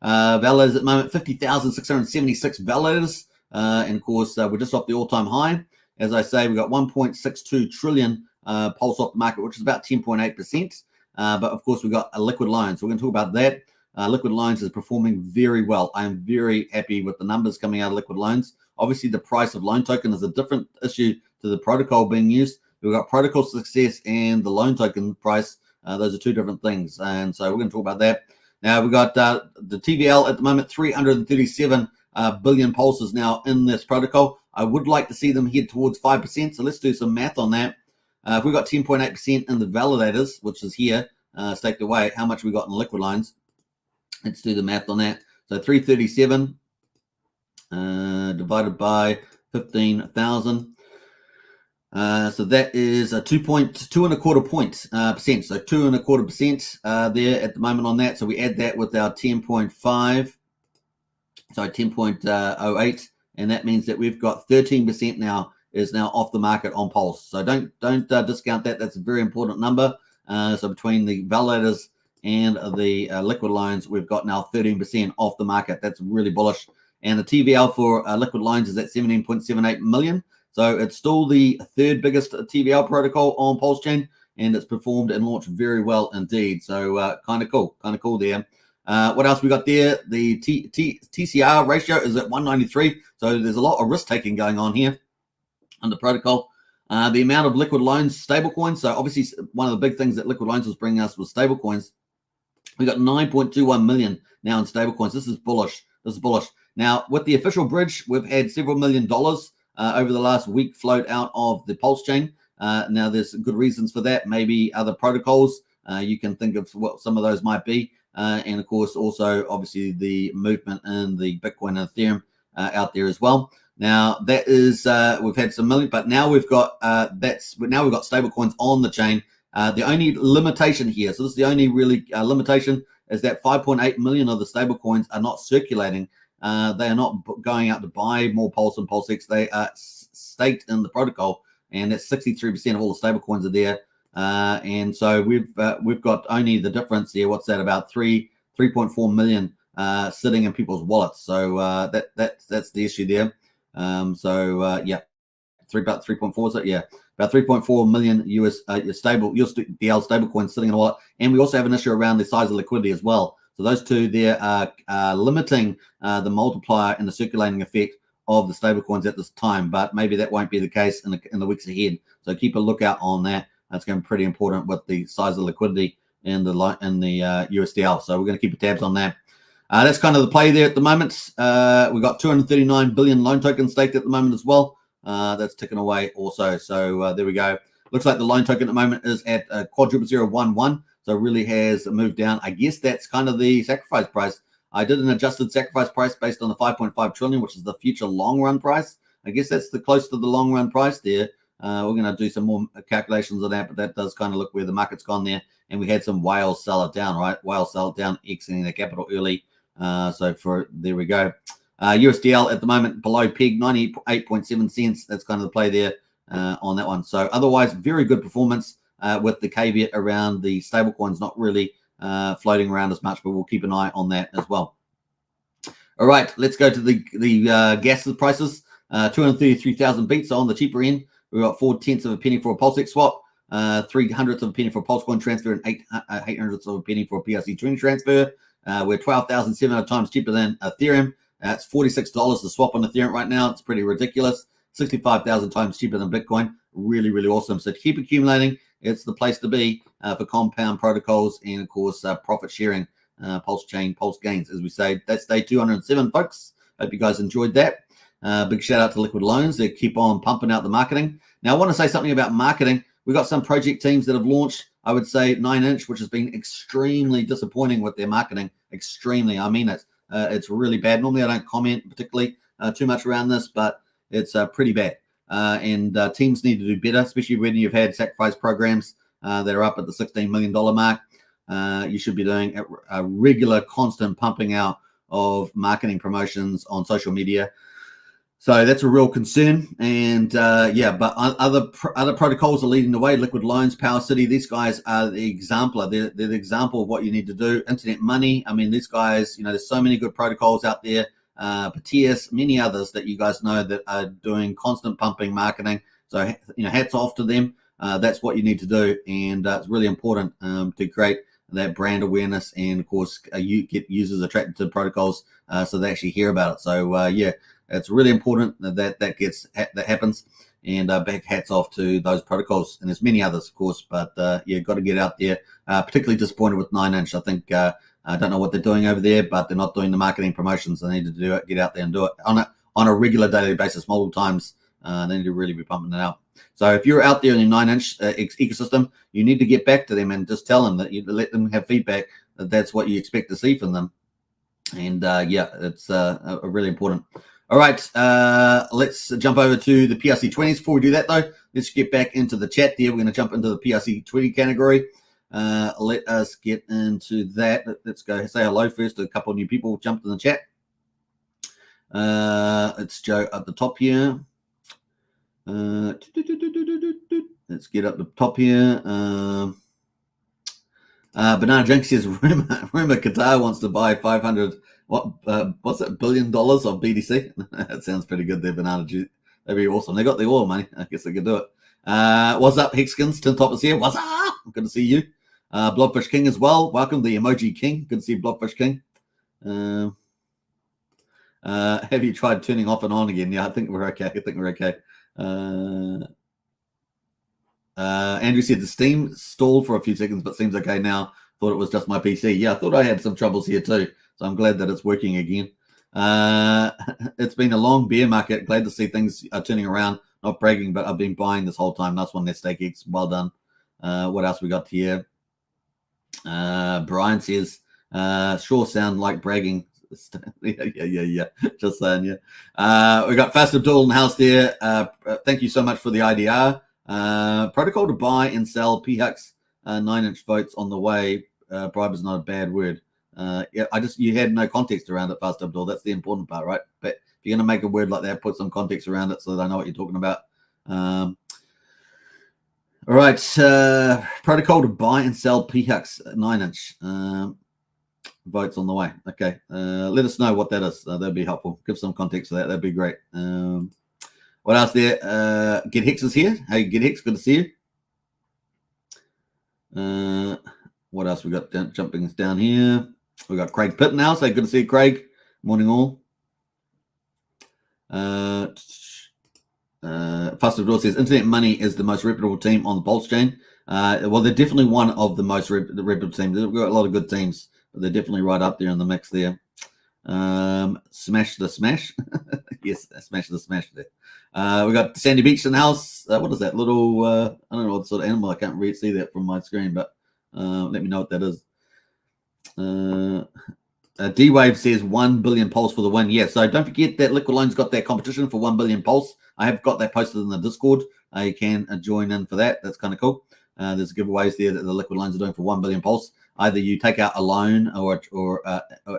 Validators at the moment, 50,676 validators. And of course, we're just off the all-time high. As I say, we've got 1.62 trillion pulse off the market, which is about 10.8%. But of course, we've got liquid loans. We're going to talk about that. Liquid loans is performing very well. I am very happy with the numbers coming out of liquid loans. Obviously, the price of loan token is a different issue to the protocol being used. We've got protocol success and the loan token price. Those are two different things. And so we're going to talk about that. Now, we've got the TVL at the moment, 337 billion pulses now in this protocol. I would like to see them head towards 5%. So let's do some math on that. If we've got 10.8% in the validators, which is here, staked away, how much we got in liquid loans? Let's do the math on that. So 337 divided by 15,000. So that is a 2.25%. So 2.25% there at the moment on that. So we add that with our 10.5, so 10.08, and that means that we've got 13% now is now off the market on Pulse. So don't discount that. That's a very important number. So between the validators and the liquid loans, we've got now 13% off the market. That's really bullish. And the TVL for liquid loans is at 17.78 million. So it's still the third biggest TVL protocol on Pulsechain, and it's performed and launched very well indeed. So kind of cool there. What else we got there? The TCR ratio is at 193. So there's a lot of risk taking going on here on the protocol. The amount of liquid loans, stablecoins. So obviously one of the big things that liquid loans was bringing us was stablecoins. We got 9.21 million now in stablecoins. This is bullish. Now with the official bridge, we've had several $1 million over the last week float out of the Pulse chain. Now there's good reasons for that. Maybe other protocols. You can think of what some of those might be. And of course, also obviously the movement in the Bitcoin and Ethereum out there as well. Now that is we've had some million, but now we've got stable coins on the chain. The only limitation here, so this is the only really limitation, is that 5.8 million of the stable coins are not circulating. They are not going out to buy more Pulse and PulseX. They are staked in the protocol, and that's 63% of all the stable coins are there. And so we've got only the difference here. What's that? About 3.4 million sitting in people's wallets. So that's the issue there. Yeah, about 3.4. Is it? Yeah, about 3.4 million USDL stable coins sitting in a wallet. And we also have an issue around the size of liquidity as well. So those two there are limiting the multiplier and the circulating effect of the stable coins at this time. But maybe that won't be the case in the weeks ahead. So keep a lookout on that. That's going to be pretty important with the size of liquidity in the USDL. So we're going to keep tabs on that. That's kind of the play there at the moment. We've got 239 billion loan tokens staked at the moment as well. That's ticking away also. So there we go. Looks like the loan token at the moment is at 0.0011. So it really has moved down. I guess that's kind of the sacrifice price. I did an adjusted sacrifice price based on the 5.5 trillion, which is the future long run price. I guess that's the close to the long run price there. We're going to do some more calculations on that, but that does kind of look where the market's gone there. And we had some whales sell it down, right? Whales sell it down, exiting the capital early. There we go. USDL at the moment below peg, 98.7 cents. That's kind of the play there on that one. So otherwise, very good performance with the caveat around the stablecoins not really floating around as much, but we'll keep an eye on that as well. All right, let's go to the gas prices. 233,000 beats on the cheaper end. We've got 0.4 of a penny for a PulseX swap, 0.03 of a penny for a Pulsecoin transfer, and 0.08 of a penny for a PRC20 transfer. We're 12,700 times cheaper than Ethereum. That's $46 to swap on Ethereum right now. It's pretty ridiculous. 65,000 times cheaper than Bitcoin. Really, really awesome. So keep accumulating. It's the place to be for compound protocols and, of course, profit sharing, Pulse chain, Pulse gains, as we say. That's day 207, folks. Hope you guys enjoyed that. Big shout out to Liquid Loans. They keep on pumping out the marketing. Now, I want to say something about marketing. We've got some project teams that have launched, I would say, 9inch, which has been extremely disappointing with their marketing. Extremely. I mean it. It's really bad. Normally, I don't comment particularly too much around this, but it's pretty bad. And teams need to do better, especially when you've had sacrifice programs that are up at the $16 million mark. You should be doing a regular, constant pumping out of marketing promotions on social media. So that's a real concern, and yeah, but other protocols are leading the way. Liquid Loans, Power City, these guys are the exemplar. They're the example of what you need to do. Internet Money, I mean, these guys, you know, there's so many good protocols out there. Patias, many others that you guys know that are doing constant pumping marketing. So, you know, hats off to them. That's what you need to do, and it's really important to create that brand awareness, and of course, you get users attracted to protocols, so they actually hear about it. So, yeah. It's really important that happens, and big hats off to those protocols, and there's many others, of course. But yeah, got to get out there. Particularly disappointed with 9inch. I think I don't know what they're doing over there, but they're not doing the marketing promotions. They need to do it. Get out there and do it on a regular daily basis, multiple times. They need to really be pumping it out. So if you're out there in the 9inch ecosystem, you need to get back to them and just tell them that you let them have feedback. That's what you expect to see from them. And yeah, it's really important. All right, let's jump over to the PRC20s. Before we do that, though, let's get back into the chat there. We're going to jump into the PRC20 category. Let us get into that. Let's go say hello first to a couple of new people jumped in the chat. It's Joe at the top here. Let's get up the top here. Banana Junk says, rumor Qatar wants to buy 500... what's that, $1 billion of BTC? That sounds pretty good there, Banana Juice. That'd be awesome. They got the oil money. I guess they could do it. What's up, Hexkins? Tin Top is here. What's up? Good to see you. Blobfish King as well. Welcome, the Emoji King. Good to see Blobfish King. Have you tried turning off and on again? Yeah, I think we're okay. Andrew said the Steam stalled for a few seconds, but seems okay now. Thought it was just my PC. Yeah, I thought I had some troubles here too. So I'm glad that it's working again. It's been a long bear market. Glad to see things are turning around. Not bragging, but I've been buying this whole time. Nice one there, StakeX. Well done. What else we got here? Brian says, sure sound like bragging. yeah. Just saying, yeah. We got Fast Abdul in the house there. Thank you so much for the IDR. Protocol to buy and sell PHUX 9inch votes on the way. Bribe is not a bad word. Yeah, you had no context around it, Fast Abdul. That's the important part, right? But if you're going to make a word like that, put some context around it so they know what you're talking about. All right, protocol to buy and sell PHUX 9inch votes on the way. Okay, let us know what that is. That'd be helpful. Give some context to that. That'd be great. What else there? Get Hex is here. Hey, Get Hex, good to see you. What else we got jumping down here? We got Craig Pitt now. So good to see you, Craig. Morning all. Faster Door says Internet Money is the most reputable team on the Pulsechain. Well, they're definitely one of the most reputable teams. We've got a lot of good teams, but they're definitely right up there in the mix there. Smash the Smash. Yes, Smash the Smash there. We got Sandy Beach in the house. What is that little, I don't know what sort of animal. I can't really see that from my screen, but let me know what that is. D-Wave says 1 billion pulse for the win. Yeah, so don't forget that Liquid Loans got that competition for 1 billion pulse. I have got that posted in the Discord. You can join in for that. That's kind of cool. There's giveaways there that the Liquid Loans are doing for 1 billion pulse. Either you take out a loan or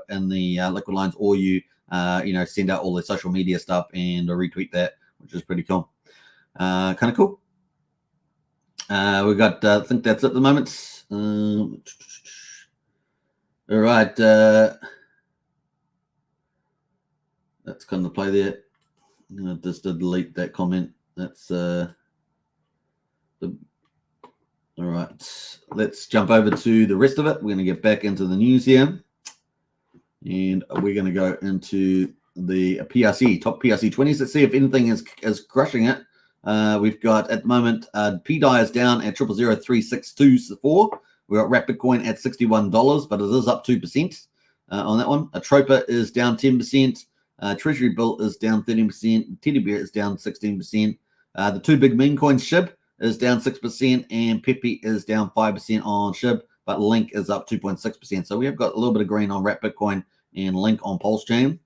in the Liquid Loans, or you send out all the social media stuff and retweet that, which is pretty cool. Kind of cool. We got, I think that's it at the moment. All right. That's kind of play there. I'm going to just delete that comment. That's all right. Let's jump over to the rest of it. We're going to get back into the news here. And we're going to go into the PRC, top PRC 20s. Let's see if anything is crushing it. We've got at the moment PDI is down at 0.003624. We've got Wrap Bitcoin at $61, but it is up 2% on that one. A Tropa is down 10%. Treasury Bill is down 13%. Teddy Bear is down 16%. The two big meme coins, SHIB, is down 6%, and Pepe is down 5% on SHIB, but Link is up 2.6%. So we have got a little bit of green on Wrap Bitcoin and Link on Pulsechain.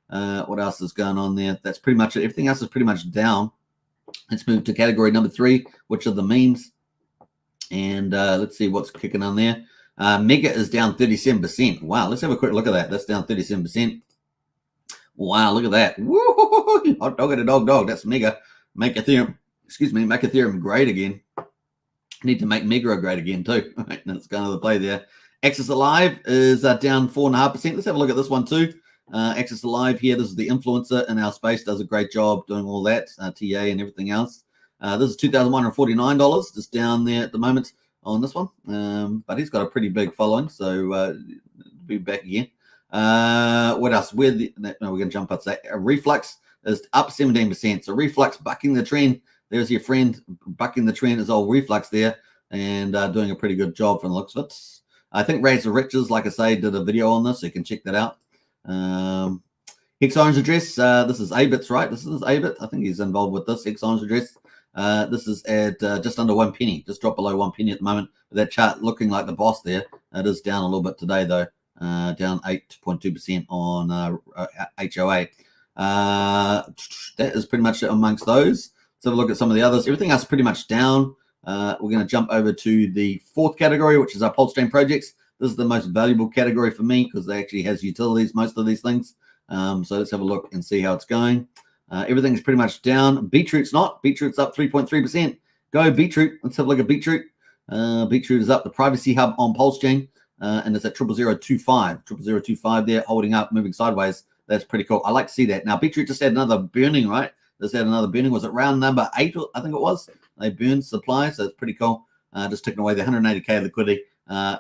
What else is going on there? That's pretty much it. Everything else is pretty much down. Let's move to category number 3, which are the memes. And let's see what's kicking on there. Mega is down 37%. Wow, let's have a quick look at that. That's down 37%. Wow, look at that. Woo! Hot dog and a dog. That's mega. Make Ethereum great again. Need to make Mega great again too. Right, that's kind of the play there. Access Alive is down 4.5%. Let's have a look at this one too. Access Alive here. This is the influencer in our space. Does a great job doing all that, TA and everything else. This is $2,149, just down there at the moment on this one. But he's got a pretty big following, so be back again. What else? We're going to jump up to that. Reflux is up 17%. So Reflux bucking the trend. There's your friend bucking the trend, is old Reflux there, and doing a pretty good job from the looks of it. I think Raise the Riches, like I say, did a video on this, so you can check that out. Hex Orange Address, this is Abit's, right? This is Abit. I think he's involved with this. Hex Orange Address. This is at just under 1 penny, just dropped below 1 penny at the moment. With that chart looking like the boss there. It is down a little bit today, though, down 8.2% on HOA. That is pretty much it amongst those. Let's have a look at some of the others. Everything else is pretty much down. We're going to jump over to the fourth category, which is our Pulsechain projects. This is the most valuable category for me because they actually has utilities, most of these things. So let's have a look and see how it's going. Everything's pretty much down. Beetroot's not. Beetroot's up 3.3%. Go Beetroot. Let's have a look at Beetroot. Beetroot is up. The Privacy Hub on Pulsechain, and it's at 00025. 00025 there, holding up, moving sideways. That's pretty cool. I like to see that. Now, Beetroot just had another burning, right? Just had another burning. Was it round number 8? I think it was. They burned supply, so it's pretty cool. Just taking away the 180k liquidity.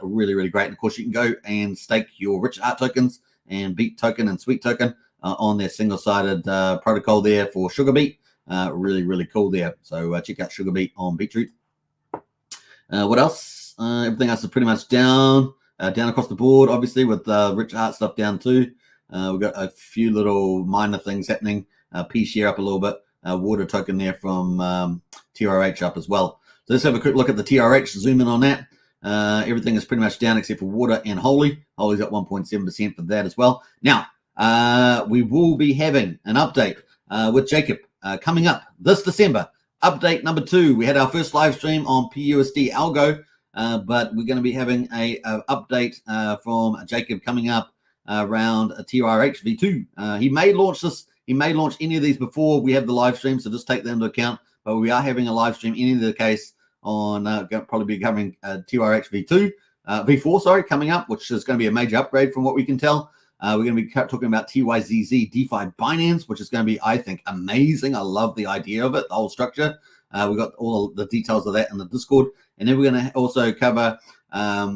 Really, really great. And of course, you can go and stake your rich art tokens and Beat token and Sweet token on their single-sided protocol there for Sugar Beet. Really, really cool there. So check out Sugar Beet on Beetroot. What else? Everything else is pretty much down. Down across the board, obviously, with rich art stuff down too. We've got a few little minor things happening. P share up a little bit. Water token there from TRH up as well. So let's have a quick look at the TRH. Zoom in on that. Everything is pretty much down except for Water and Holy. Holy's at 1.7% for that as well. Now, we will be having an update with Jacob coming up this December. Update number 2. We had our first live stream on PUSD Algo, but we're going to be having a update from Jacob coming up around TRH V2. He may launch this. He may launch any of these before we have the live stream, so just take that into account. But we are having a live stream in either case on probably be covering TRH V4, coming up, which is going to be a major upgrade from what we can tell. We're going to be talking about TYZZ DeFi Binance, which is going to be, I think, amazing. I love the idea of it, the whole structure. We've got all the details of that in the Discord. And then we're going to also cover a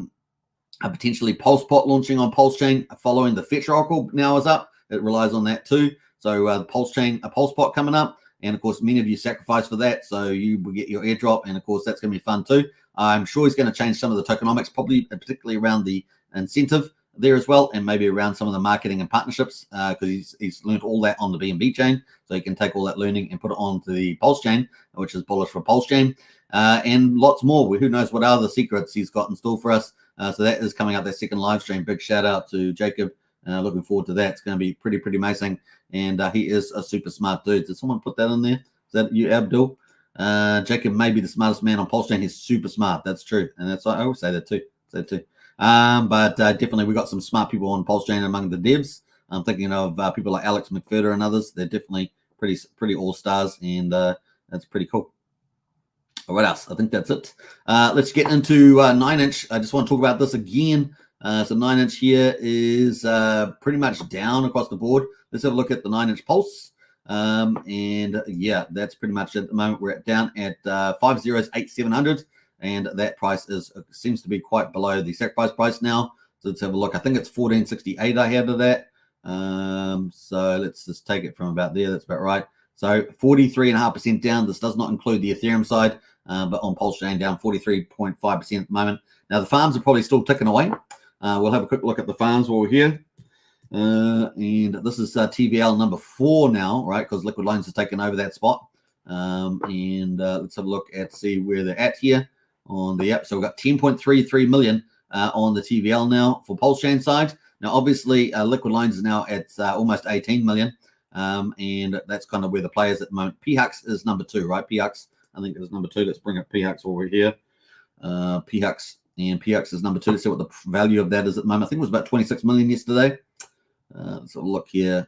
potentially PulsePot launching on Pulsechain following the Fetch Oracle now is up. It relies on that too. So the Pulsechain, a PulsePot coming up. And of course, many of you sacrifice for that. So you will get your airdrop. And of course, that's going to be fun too. I'm sure he's going to change some of the tokenomics, probably particularly around the incentive there as well, and maybe around some of the marketing and partnerships, because he's learned all that on the BNB chain. So he can take all that learning and put it onto the Pulse chain, which is bullish for Pulsechain, and lots more. Who knows what other secrets he's got in store for us. So that is coming up, that second live stream. Big shout out to Jacob. Looking forward to that. It's going to be pretty amazing. And he is a super smart dude. Did someone put that in there? Is that you, Abdul? Jacob may be the smartest man on Pulsechain. He's super smart. That's true. And that's, I always say that too. But definitely we got some smart people on Pulsechain among the devs. I'm thinking of people like Alex McFurter and others. They're definitely pretty all stars, and that's pretty cool. What else? I think that's it. Let's get into 9inch. I just want to talk about this again. So 9inch here is pretty much down across the board. Let's have a look at the 9inch pulse. And yeah, that's pretty much it at the moment. We're down at 508,700. And that price seems to be quite below the sacrifice price now. So let's have a look. I think it's 1468 I had of that. So let's just take it from about there. That's about right. So 43.5% down. This does not include the Ethereum side, but on Pulsechain down 43.5% at the moment. Now the farms are probably still ticking away. We'll have a quick look at the farms while we're here. And this is TVL number 4 now, right? Because Liquid Loans has taken over that spot. And let's have a look at see where they're at here on the app. So we've got 10.33 million on the TVL now for Pulsechain side. Now, obviously, Liquid Loans is now at almost 18 million. And that's kind of where the players at the moment. PHUX is number 2, right? PHUX, I think, is number 2. Let's bring up PHUX over here. PHUX, and PHUX is number 2. Let's see what the value of that is at the moment. I think it was about 26 million yesterday. Let's have a look here.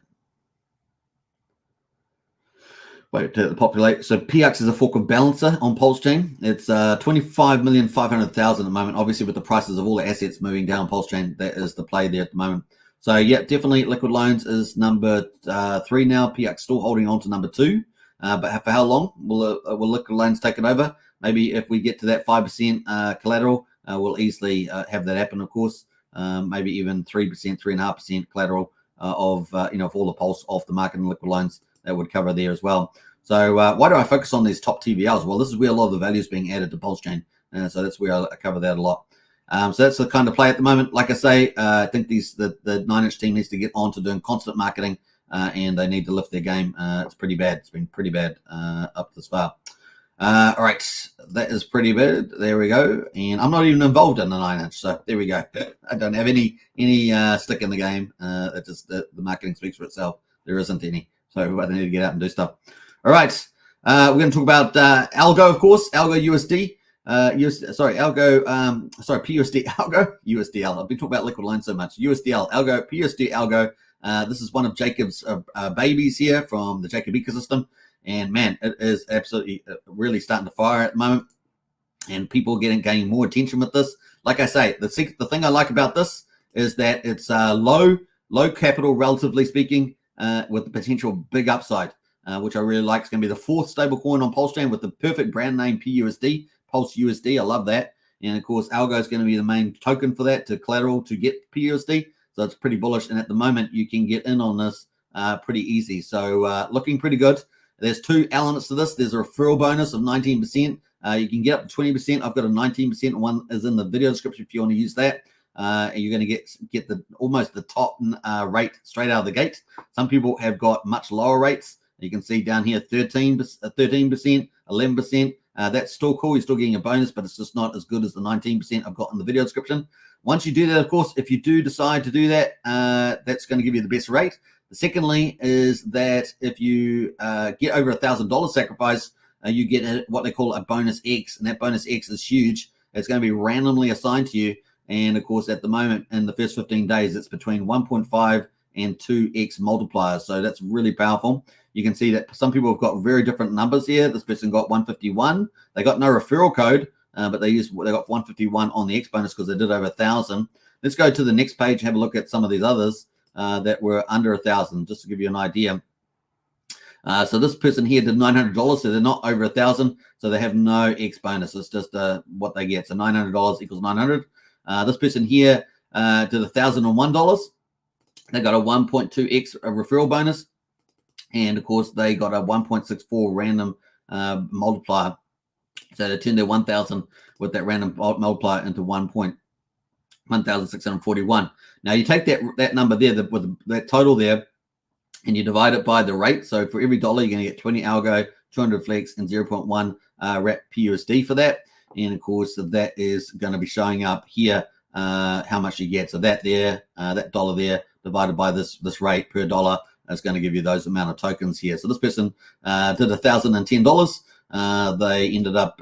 Wait to populate. So PX is a fork of Balancer on Pulsechain. It's 25,500,000 at the moment. Obviously, with the prices of all the assets moving down on Pulsechain, that is the play there at the moment. So yeah, definitely Liquid Loans is number 3 now. PX still holding on to number 2. But for how long will Liquid Loans take it over? Maybe if we get to that 5% collateral, we'll easily have that happen. Of course, maybe even 3%, 3.5% collateral of of all the Pulse off the market and Liquid Loans. That would cover there as well. So why do I focus on these top TVLs? Well, this is where a lot of the value is being added to Pulsechain. So that's where I cover that a lot. So that's the kind of play at the moment. Like I say, I think the 9inch team needs to get on to doing constant marketing, and they need to lift their game. It's pretty bad. It's been pretty bad up this far. All right, that is pretty bad. There we go. And I'm not even involved in the 9inch, so there we go. I don't have any stick in the game. It just the marketing speaks for itself. There isn't any. So I need to get out and do stuff. All right. We're going to talk about Algo, of course. Algo USD. PUSD Algo. USDL. I've been talking about Liquid Loan so much. USDL. Algo. PUSD Algo. This is one of Jacob's babies here from the Jacob ecosystem. And, man, it is absolutely really starting to fire at the moment. And people gaining more attention with this. Like I say, the thing I like about this is that it's low capital, relatively speaking, with the potential big upside, which I really like. It's going to be the 4th stablecoin on Pulsechain with the perfect brand name PUSD, Pulse USD. I love that. And of course, Algo is going to be the main token for that to collateral to get PUSD. So it's pretty bullish. And at the moment, you can get in on this pretty easy. So looking pretty good. There's 2 elements to this. There's a referral bonus of 19%. You can get up to 20%. I've got a 19%. One is in the video description if you want to use that. You're going to get almost the top rate straight out of the gate. Some people have got much lower rates. You can see down here 13%, 11%. That's still cool. You're still getting a bonus, but it's just not as good as the 19% I've got in the video description. Once you do that, of course, if you do decide to do that, that's going to give you the best rate. Secondly is that if you get over $1,000 sacrifice, you get what they call a bonus X, and that bonus X is huge. It's going to be randomly assigned to you. And of course, at the moment, in the first 15 days, it's between 1.5 and 2x multipliers. So that's really powerful. You can see that some people have got very different numbers here. This person got 151. They got no referral code, but they got 151 on the X bonus because they did over 1,000. Let's go to the next page and have a look at some of these others that were under 1,000, just to give you an idea. So this person here did $900, so they're not over 1,000, so they have no X bonus. It's just what they get. So $900 equals 900. This person here did $1,001. They got a 1.2x referral bonus. And, of course, they got a 1.64 random multiplier. So they turned their 1,000 with that random multiplier into 1,641. Now, you take that number there, with that total there, and you divide it by the rate. So for every dollar, you're going to get 20 Algo, 200 Flex, and 0.1 Wrap PUSD for that. And of course, that is going to be showing up here how much you get. So that there, that dollar there, divided by this rate per dollar is going to give you those amount of tokens here. So this person did $1,010. They ended up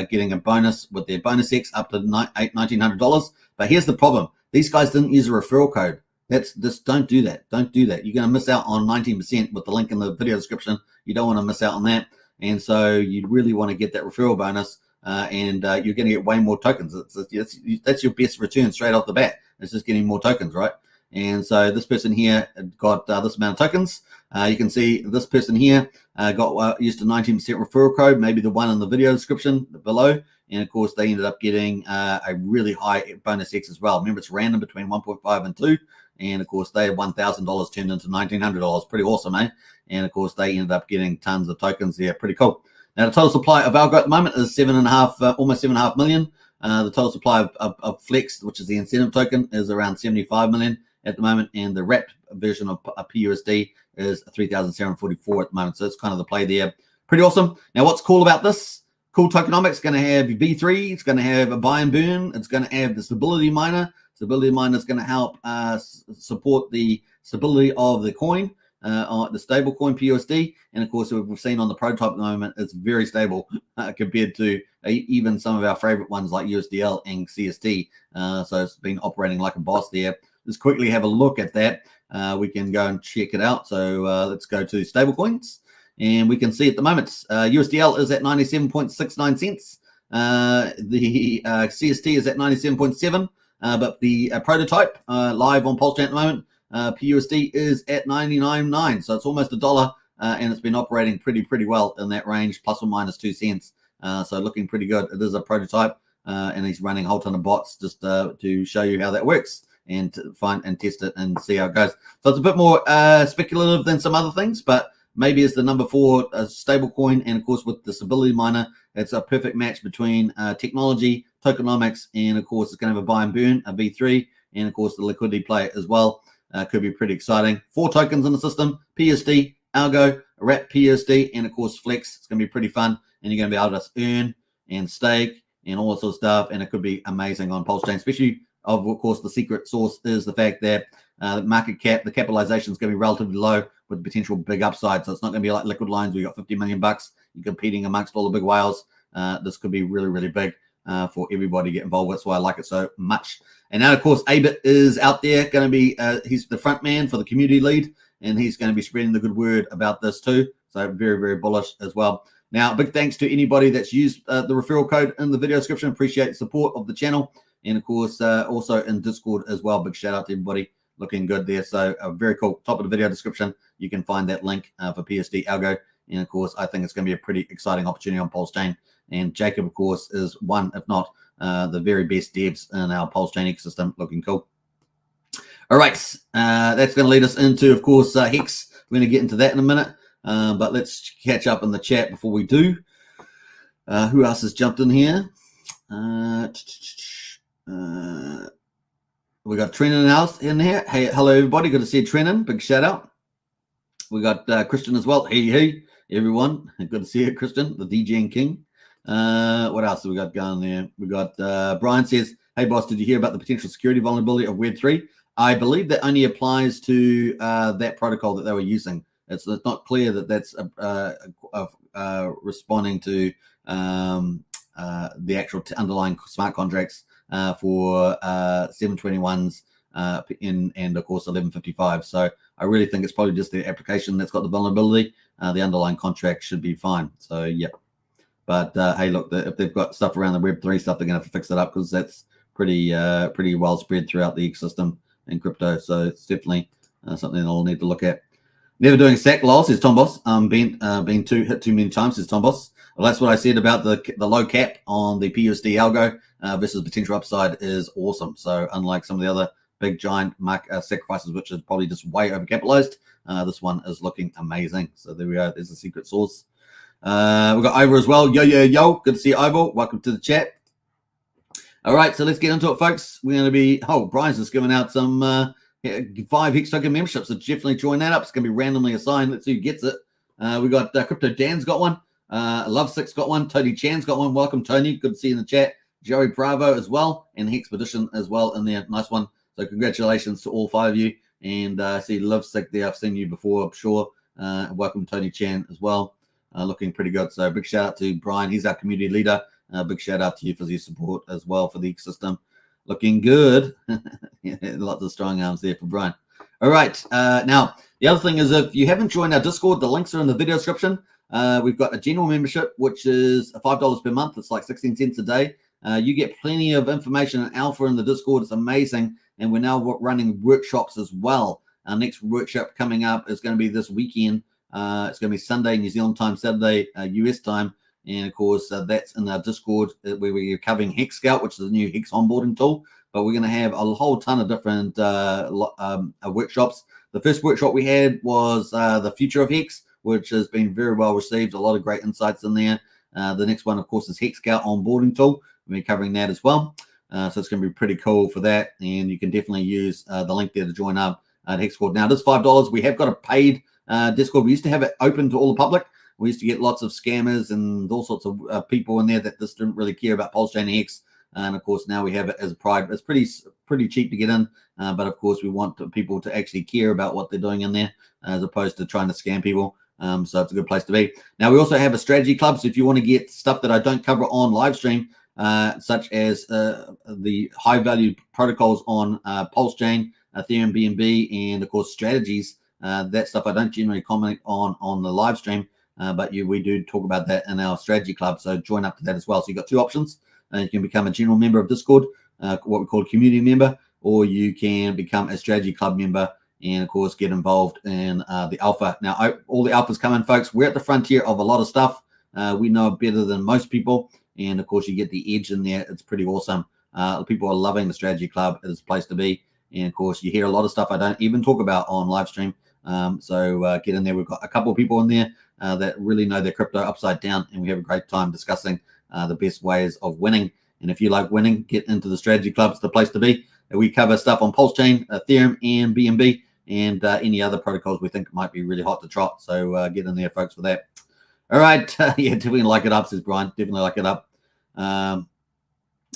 getting a bonus with their bonus X up to $1,900. But here's the problem: these guys didn't use a referral code. Just don't do that. Don't do that. You're going to miss out on 19% with the link in the video description. You don't want to miss out on that. And so you really want to get that referral bonus. And you're going to get way more tokens. That's your best return straight off the bat. It's just getting more tokens, right? And so this person here got this amount of tokens. You can see this person here got used a 19% referral code, maybe the one in the video description below. And of course, they ended up getting a really high bonus X as well. Remember, it's random between 1.5 and 2. And of course, they had $1,000 turned into $1,900. Pretty awesome, eh? And of course, they ended up getting tons of tokens there. Pretty cool. Now, the total supply of Algo at the moment is almost 7.5 million. The total supply of Flex, which is the incentive token, is around 75 million at the moment. And the wrapped version of PUSD is 3,744 at the moment. So it's kind of the play there. Pretty awesome. Now, what's cool about this? Cool tokenomics. It's going to have V3. It's going to have a buy and burn. It's going to have the stability miner. Stability miner is going to help support the stability of the coin. The stable coin PUSD, and of course we've seen on the prototype at the moment it's very stable compared to even some of our favorite ones like USDL and CST. So it's been operating like a boss there. Let's quickly have a look at that. We can go and check it out. So let's go to stable coins, And we can see at the moment, USDL is at 97.69 cents. The CST is at 97.7, but the prototype live on Pulsechain at the moment, PUSD is at 99.9, so it's almost $1, and it's been operating pretty well in that range, plus or minus 2 cents. So looking pretty good. It is a prototype, and he's running a whole ton of bots just to show you how that works and to find and test it and see how it goes. So it's a bit more speculative than some other things, but maybe it's the number 4 stable coin, and of course with the stability miner, it's a perfect match between technology, tokenomics, and of course it's going to have a buy and burn, a V3, and of course the liquidity play as well. Could be pretty exciting. 4 tokens in the system: PUSD, Algo, Wrap PUSD, and of course Flex. It's going to be pretty fun, and you're going to be able to earn and stake and all that sort of stuff, and it could be amazing on Pulsechain. Especially, of course, the secret sauce is the fact that market cap, the capitalization is going to be relatively low with potential big upside. So it's not going to be like liquid lines where you got $50 million. You're competing amongst all the big whales. This could be really big for everybody to get involved with. That's why I like it so much. And now, of course, Abit is out there, going to be, he's the front man for the community lead, and he's going to be spreading the good word about this too. So very bullish as well. Now, big thanks to anybody that's used the referral code in the video description. Appreciate the support of the channel. And of course, also in Discord as well. Big shout out to everybody. Looking good there. So very cool. Top of the video description, you can find that link for PUSD Algo. And of course, I think it's going to be a pretty exciting opportunity on Pulsechain. And Jacob, of course, is one, if not the very best devs in our Pulsechain ecosystem. Looking cool. All right. That's going to lead us into, of course, Hex. We're going to get into that in a minute. But let's catch up in the chat before we do. Who else has jumped in here? We got Trenan else in here. Hey, hello everybody. Good to see you, Trenan. Big shout out. We got Christian as well. Hey, everyone. Good to see you, Christian, the DJing king. What else do we got going there? We got Brian says, hey boss, did you hear about the potential security vulnerability of Web3? I believe that only applies to that protocol that they were using. It's not clear that that's responding to the actual underlying smart contracts for 721s and of course 1155. So I really think it's probably just the application that's got the vulnerability. The underlying contract should be fine. So yeah. But hey, look, if they've got stuff around the Web3 stuff, they're going to have to fix it up because that's pretty well spread throughout the ecosystem in crypto. So it's definitely something they'll need to look at. Never doing a sack, lol, says Tom Boss. Been hit too many times, says Tom Boss. Well, that's what I said about the low cap on the PUSD algo versus potential upside is awesome. So unlike some of the other big giant sacrifices, which is probably just way overcapitalized, this one is looking amazing. So there we go. There's a secret source. We've got Ivor as well. Yo. Good to see you, Ivor. Welcome to the chat. All right, so let's get into it, folks. We're going to be, Brian's just giving out some 5 Hex Token memberships, so definitely join that up. It's going to be randomly assigned. Let's see who gets it. We got Crypto Dan's got one. Love6 got one. Tony Chan's got one. Welcome, Tony. Good to see you in the chat. Joey Bravo as well, and Hexpedition as well in there. Nice one. So congratulations to all 5 of you. And I see Love6 there. I've seen you before, I'm sure. Welcome, Tony Chan as well. Looking pretty good. So big shout out to Brian. He's our community leader. Big shout out to you for your support as well for the ecosystem. Looking good. Yeah, lots of strong arms there for Brian. All right. Now, the other thing is if you haven't joined our Discord, the links are in the video description. We've got a general membership, which is $5 per month. It's like 16 cents a day. You get plenty of information and alpha in the Discord. It's amazing. And we're now running workshops as well. Our next workshop coming up is going to be this weekend. It's going to be Sunday, New Zealand time, Saturday, US time. And of course, that's in our Discord where we're covering Hex Scout, which is a new Hex onboarding tool. But we're going to have a whole ton of different workshops. The first workshop we had was the future of Hex, which has been very well received. A lot of great insights in there. The next one, of course, is Hex Scout onboarding tool. We'll be covering that as well. So it's going to be pretty cool for that. And you can definitely use the link there to join up at Hexcord. Now, it is $5. We have got a paid Discord. We used to have it open to all the public. We used to get lots of scammers and all sorts of people in there that just didn't really care about Pulsechain Hex. And of course, now we have it as a pride. It's pretty cheap to get in. But of course, we want people to actually care about what they're doing in there as opposed to trying to scam people. So it's a good place to be. Now, we also have a strategy club. So if you want to get stuff that I don't cover on live stream, such as the high value protocols on Pulsechain, Ethereum, BNB, and of course strategies, that stuff I don't generally comment on the live stream. but we do talk about that in our strategy club. So join up to that as well. So you've got two options. You can become a general member of Discord, what we call a community member, or you can become a strategy club member and, of course, get involved in the alpha. Now, all the alphas come in, folks. We're at the frontier of a lot of stuff. We know better than most people. And, of course, you get the edge in there. It's pretty awesome. People are loving the strategy club. It's a place to be. And, of course, you hear a lot of stuff I don't even talk about on live stream. So get in there. We've got a couple of people in there that really know their crypto upside down. And we have a great time discussing the best ways of winning. And if you like winning, get into the strategy club. It's the place to be. We cover stuff on Pulsechain, Ethereum, and BNB, and any other protocols we think might be really hot to trot. So get in there, folks, for that. All right. Yeah, definitely like it up, says Brian. Definitely like it up. All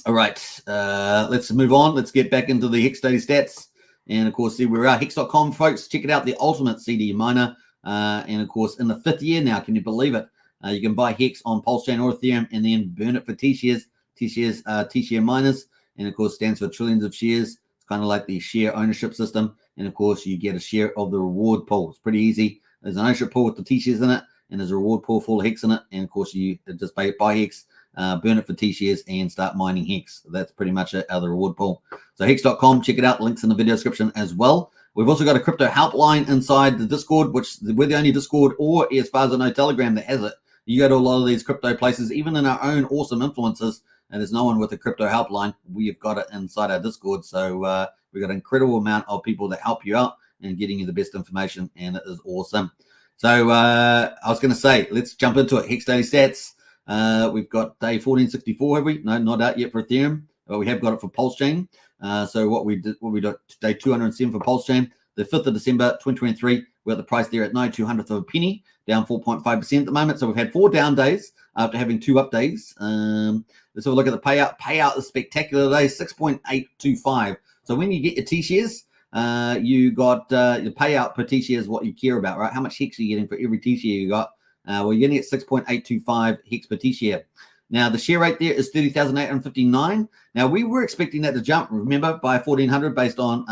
right. Let's move on. Let's get back into the Hex daily stats. And, of course, see where we are. Hex.com, folks. Check it out. The ultimate CD miner. And, of course, in the 5th year now. Can you believe it? You can buy Hex on Pulsechain or Ethereum and then burn it for T-shares. T-shares, T-share miners. And, of course, stands for trillions of shares. It's kind of like the share ownership system. And, of course, you get a share of the reward pool. It's pretty easy. There's an ownership pool with the T-shares in it. And there's a reward pool full of Hex in it. And, of course, you just buy Hex, burn it for T-shares, and start mining Hex. That's pretty much it, out of the reward pool. So Hex.com, check it out. Links in the video description as well. We've also got a crypto helpline inside the Discord, which we're the only Discord or, as far as I know, Telegram that has it. You go to a lot of these crypto places, even in our own awesome influencers, and there's no one with a crypto helpline. We've got it inside our Discord. So we've got an incredible amount of people that help you out and getting you the best information, and it is awesome. So I was going to say, let's jump into it. Hex daily stats. We've got day 1464, have we? No, not out yet for Ethereum, but we have got it for Pulsechain. So what we got day 207 for Pulsechain. The 5th of December, 2023, we got the price there at 0.02 of a penny, down 4.5% at the moment. So we've had 4 down days after having 2 up days. Let's have a look at the payout. Payout is spectacular today, 6.825. So when you get your T-shares, you got your payout per T-share is what you care about, right? How much Hex are you getting for every T-share you got? Well, you're getting at 6.825 Hex per T-share. Now, the share rate there is 30,859. Now, we were expecting that to jump, remember, by 1,400 based on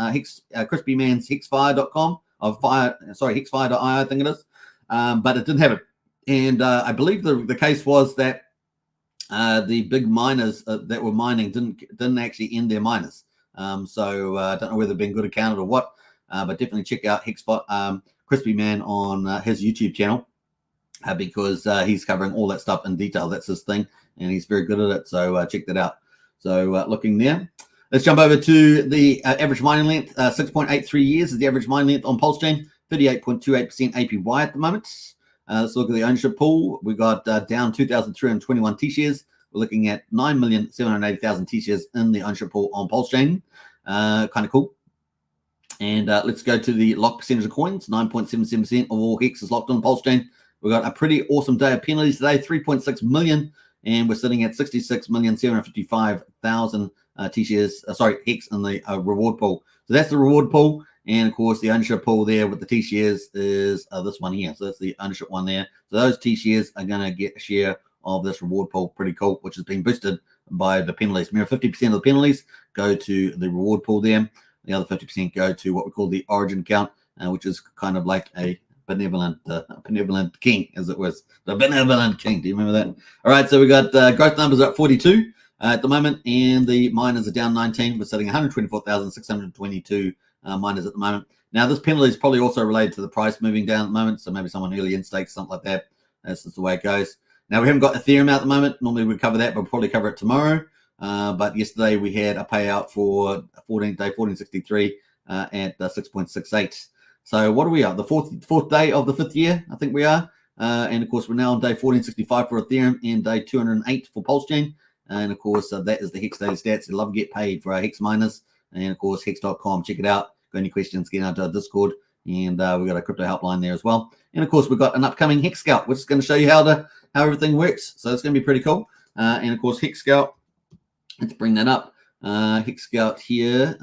Crispy Man's Hexfire.com, Hexfire.io, I think it is. But it didn't happen. And I believe the case was that the big miners that were mining didn't actually end their miners. So I don't know whether they've been good accounted or what, but definitely check out Crispy Man on his YouTube channel. Because he's covering all that stuff in detail. That's his thing, and he's very good at it. So check that out. So looking there. Let's jump over to the average mining length. 6.83 years is the average mining length on Pulsechain. 38.28% APY at the moment. Let's look at the ownership pool. We got down 2,321 T-shares. We're looking at 9,780,000 T-shares in the ownership pool on Pulsechain. Kind of cool. And let's go to the lock percentage of coins. 9.77% of all Hex is locked on Pulsechain. We've got a pretty awesome day of penalties today, 3.6 million, and we're sitting at 66,755,000 T-shares, Hex in the reward pool. So that's the reward pool, and of course the ownership pool there with the T-shares is this one here. So that's the ownership one there. So those T-shares are going to get a share of this reward pool. Pretty cool, which has been boosted by the penalties. 50% of the penalties go to the reward pool there. The other 50% go to what we call the origin account, which is kind of like a benevolent king, as it was. The benevolent king. Do you remember that? All right, so we got growth numbers are at 42 at the moment, and the miners are down 19. We're sitting 124,622 miners at the moment. Now, this penalty is probably also related to the price moving down at the moment, so maybe someone early in stakes, something like that. That's just the way it goes. Now, we haven't got Ethereum out at the moment. Normally, we'd cover that, but we'll probably cover it tomorrow. But yesterday, we had a payout for day 1463 at 6.68. So what are we at? The fourth day of the 5th year, I think we are. And, of course, we're now on day 1465 for Ethereum and day 208 for Pulsechain. And, of course, that is the Hex daily stats. We love to get paid for our Hex miners. And, of course, Hex.com. Check it out. Got any questions, get out to our Discord. And we've got a crypto helpline there as well. And, of course, we've got an upcoming Hex Scout, which is going to show you how everything works. So it's going to be pretty cool. And, of course, Hex Scout, let's bring that up. Hex Scout here.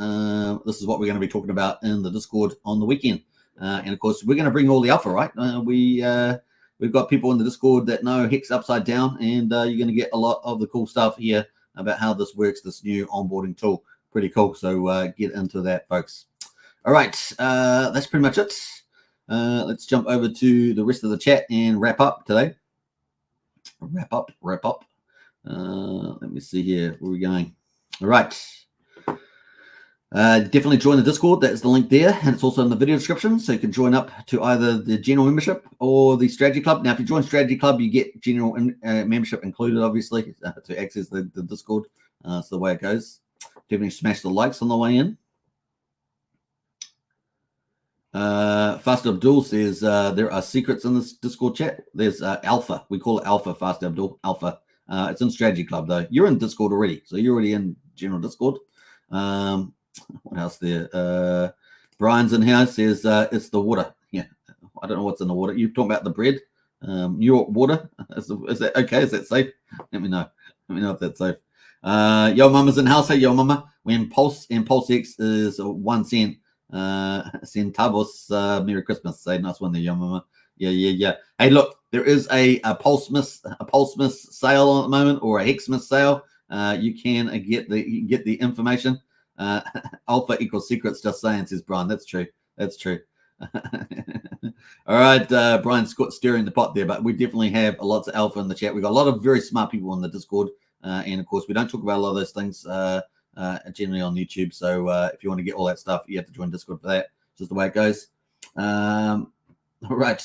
This is what we're going to be talking about in the Discord on the weekend. And of course, we're going to bring all the alpha, right? We've got people in the Discord that know Hex upside down, and you're going to get a lot of the cool stuff here about how this works, this new onboarding tool. Pretty cool. So get into that, folks. All right, that's pretty much it. let's jump over to the rest of the chat and wrap up today. Wrap up. Let me see here. Where are we going? All right. Definitely join the Discord. That's the link there, and it's also in the video description. So you can join up to either the general membership or the strategy club. Now, if you join strategy club, you get general membership included, obviously, to access the Discord. That's the way it goes. Definitely smash the likes on the way in. Fast Abdul says there are secrets in this Discord chat. There's Alpha. We call it Alpha, Fast Abdul. Alpha. It's in strategy club, though. You're in Discord already, so you're already in general Discord. What else there? Brian's in here, says it's the water. Yeah, I don't know what's in the water. You're talking about the bread. Your water. Is that okay? Is that safe? Let me know. Let me know if that's safe. Yo Mama's in house. Hey, Yo Mama. When Pulse and PulseX is 1 cent. Centavos. Merry Christmas. Say nice one there, Yo Mama. Yeah. Hey, look, there is a Pulsemas sale on at the moment, or a Hexmas sale. You can get the information. Alpha equals secrets, just saying, says Brian. That's true. All right, Brian's stirring the pot there, but we definitely have lots of alpha in the chat. We've got a lot of very smart people in the Discord, and of course, we don't talk about a lot of those things generally on YouTube. So if you want to get all that stuff, you have to join Discord for that. Just the way it goes. All right.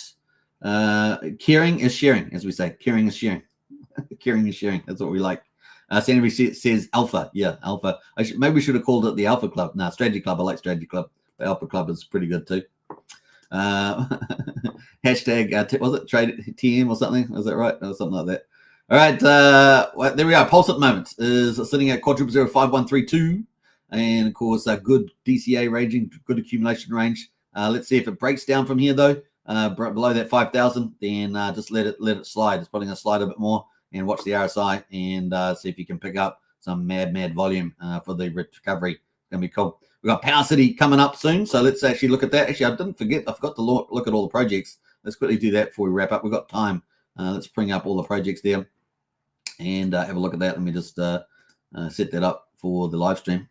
Caring is sharing, as we say. Caring is sharing. Caring is sharing. That's what we like. Sandy says Alpha. Yeah, Alpha. Maybe we should have called it the Alpha Club. No, Strategy Club. I like Strategy Club. The Alpha Club is pretty good too. Hashtag, was it trade TM or something? Is that right? Or something like that. All right. Well, there we are. Pulse at the moment is sitting at quadruple 05132. And of course, a good DCA ranging, good accumulation range. Let's see if it breaks down from here though. Below that 5,000, then just let it slide. It's probably going to slide a bit more. And watch the RSI and see if you can pick up some mad volume for the recovery. It's going to be cool. We've got Power City coming up soon, so let's actually look at that. Actually, I forgot to look at all the projects. Let's quickly do that before we wrap up. We've got time. Let's bring up all the projects there and have a look at that. Let me just set that up for the live stream.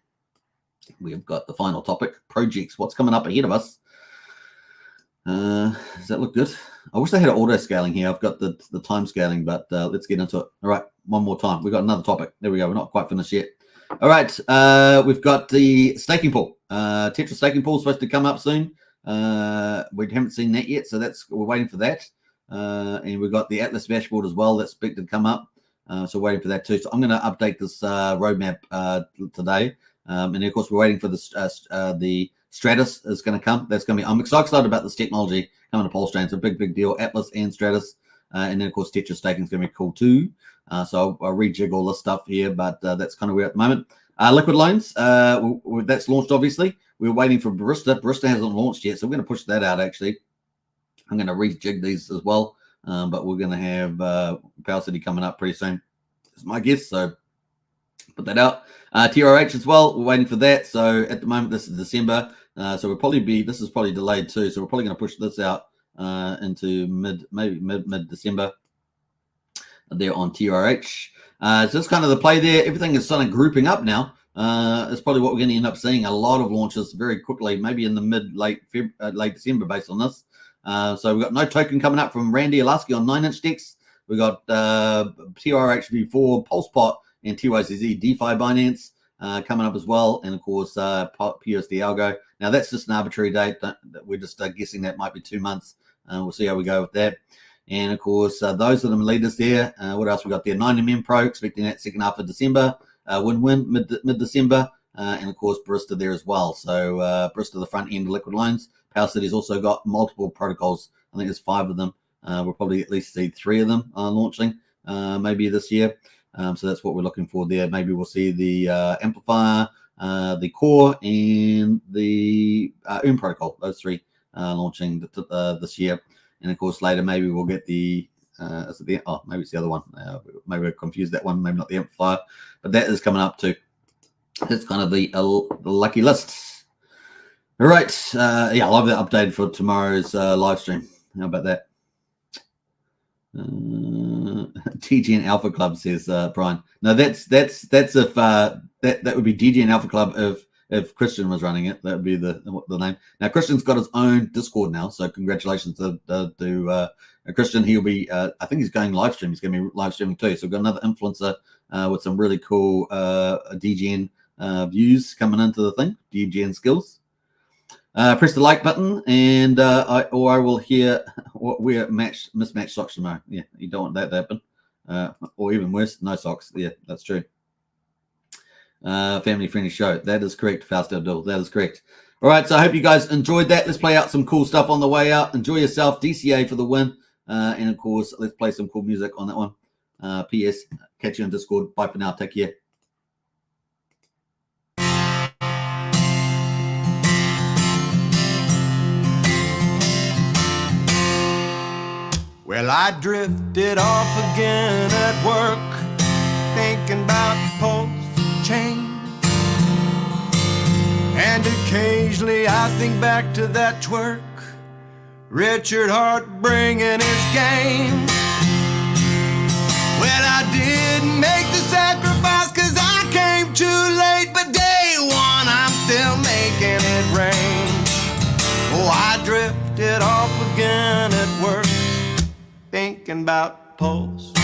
We've got the final topic, projects. What's coming up ahead of us? Does that look good? I wish they had auto scaling here. I've got the time scaling, but let's get into it. All right, one more time. We've got another topic. There we go. We're not quite finished yet. All right, we've got the staking pool. Tetra staking pool is supposed to come up soon. We haven't seen that yet, so we're waiting for that. And we've got the Atlas dashboard as well that's expected to come up. So waiting for that too. So I'm going to update this roadmap today. And then of course we're waiting for the Stratus is going to come. That's going to be. I'm so excited about this technology coming to Pulsechain. It's a big deal. Atlas and Stratus, and then of course Tetra staking is going to be cool too. So I'll rejig all this stuff here, but that's kind of where at the moment. Liquid loans, that's launched obviously. We're waiting for Barista. Barista hasn't launched yet, so we're going to push that out. Actually, I'm going to rejig these as well, but we're going to have Power City coming up pretty soon. That's my guess. So put that out. TRH as well. We're waiting for that. So at the moment, this is December. So we'll probably this is probably delayed too. So we're probably going to push this out into mid December there on TRH. So that's kind of the play there. Everything is sort of grouping up now. It's probably what we're going to end up seeing. A lot of launches very quickly, maybe in the late December based on this. So we've got no token coming up from Randy Alaski on 9-inch decks. We've got TRH V4 Pulsepot and TYCZ DeFi Binance coming up as well. And of course, PUSD Algo. Now that's just an arbitrary date. We're just guessing that might be 2 months. We'll see how we go with that. And of course, those are the leaders there. What else we got there? 9mm Pro, expecting that second half of December. Win-win mid-December. And of course, Barista there as well. So Barista, the front end liquid loans. Power City's also got multiple protocols. I think there's 5 of them. We'll probably at least see 3 of them launching maybe this year. So that's what we're looking for there. Maybe we'll see the amplifier, the core, and the protocol. Those 3 launching this year. And of course, later maybe we'll get maybe it's the other one. Maybe I confused that one. Maybe not the amplifier, but that is coming up too. That's kind of the lucky lists. All right. Yeah, I'll have that updated for tomorrow's live stream. How about that? TGN Alpha Club, says Brian. No, that's if that would be DGN Alpha Club if if Christian was running it, that would be the name. Now Christian's got his own Discord now, so congratulations to Christian. He'll be, I think he's going live stream. He's going to be live streaming too. So we've got another influencer with some really cool DGN views coming into the thing, DGN skills. Press the like button, and I will hear what wear mismatched socks tomorrow. Yeah, you don't want that to happen. Or even worse, no socks. Yeah, that's true. Family friendly show. That is correct, Faust Abdul. That is correct. All right, so I hope you guys enjoyed that. Let's play out some cool stuff on the way out. Enjoy yourself. DCA for the win. And of course, let's play some cool music on that one. PS, catch you on Discord. Bye for now. Take care. Well, I drifted off again at work, thinking about Pulsechain. And occasionally I think back to that twerk, Richard Hart bringing his game. Well, I didn't make the sacrifice 'cause I came too late, but day one I'm still making it rain. Oh, I drifted off again at work, thinking about Pulsechain.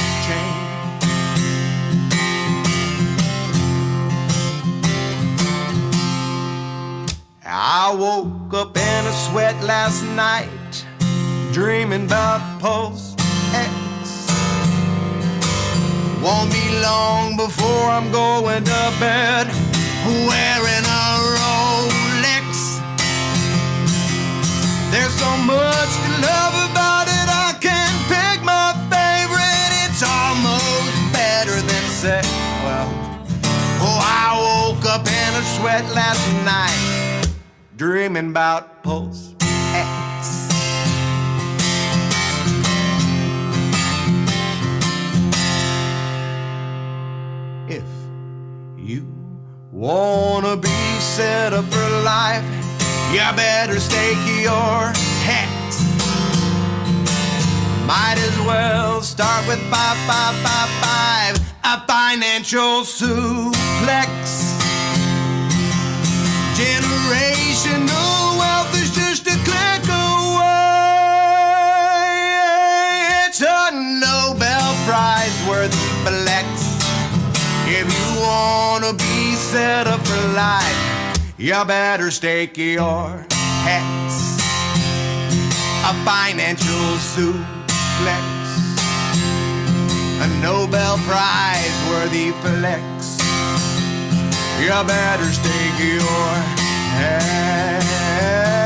I woke up in a sweat last night, dreaming about Pulse X. Won't be long before I'm going to bed wearing a Rolex. There's so much to love about it, I can't pick my favorite. It's almost better than sex. Well, oh, I woke up in a sweat last night, dreaming about Pulse X. If you wanna be set up for life, you better stake your hats. Might as well start with 5, a financial suplex. Generational wealth is just a click away. It's a Nobel Prize worthy flex. If you wanna be set up for life, you better stake your hats. A financial suplex, a Nobel Prize worthy flex. You better stake your head.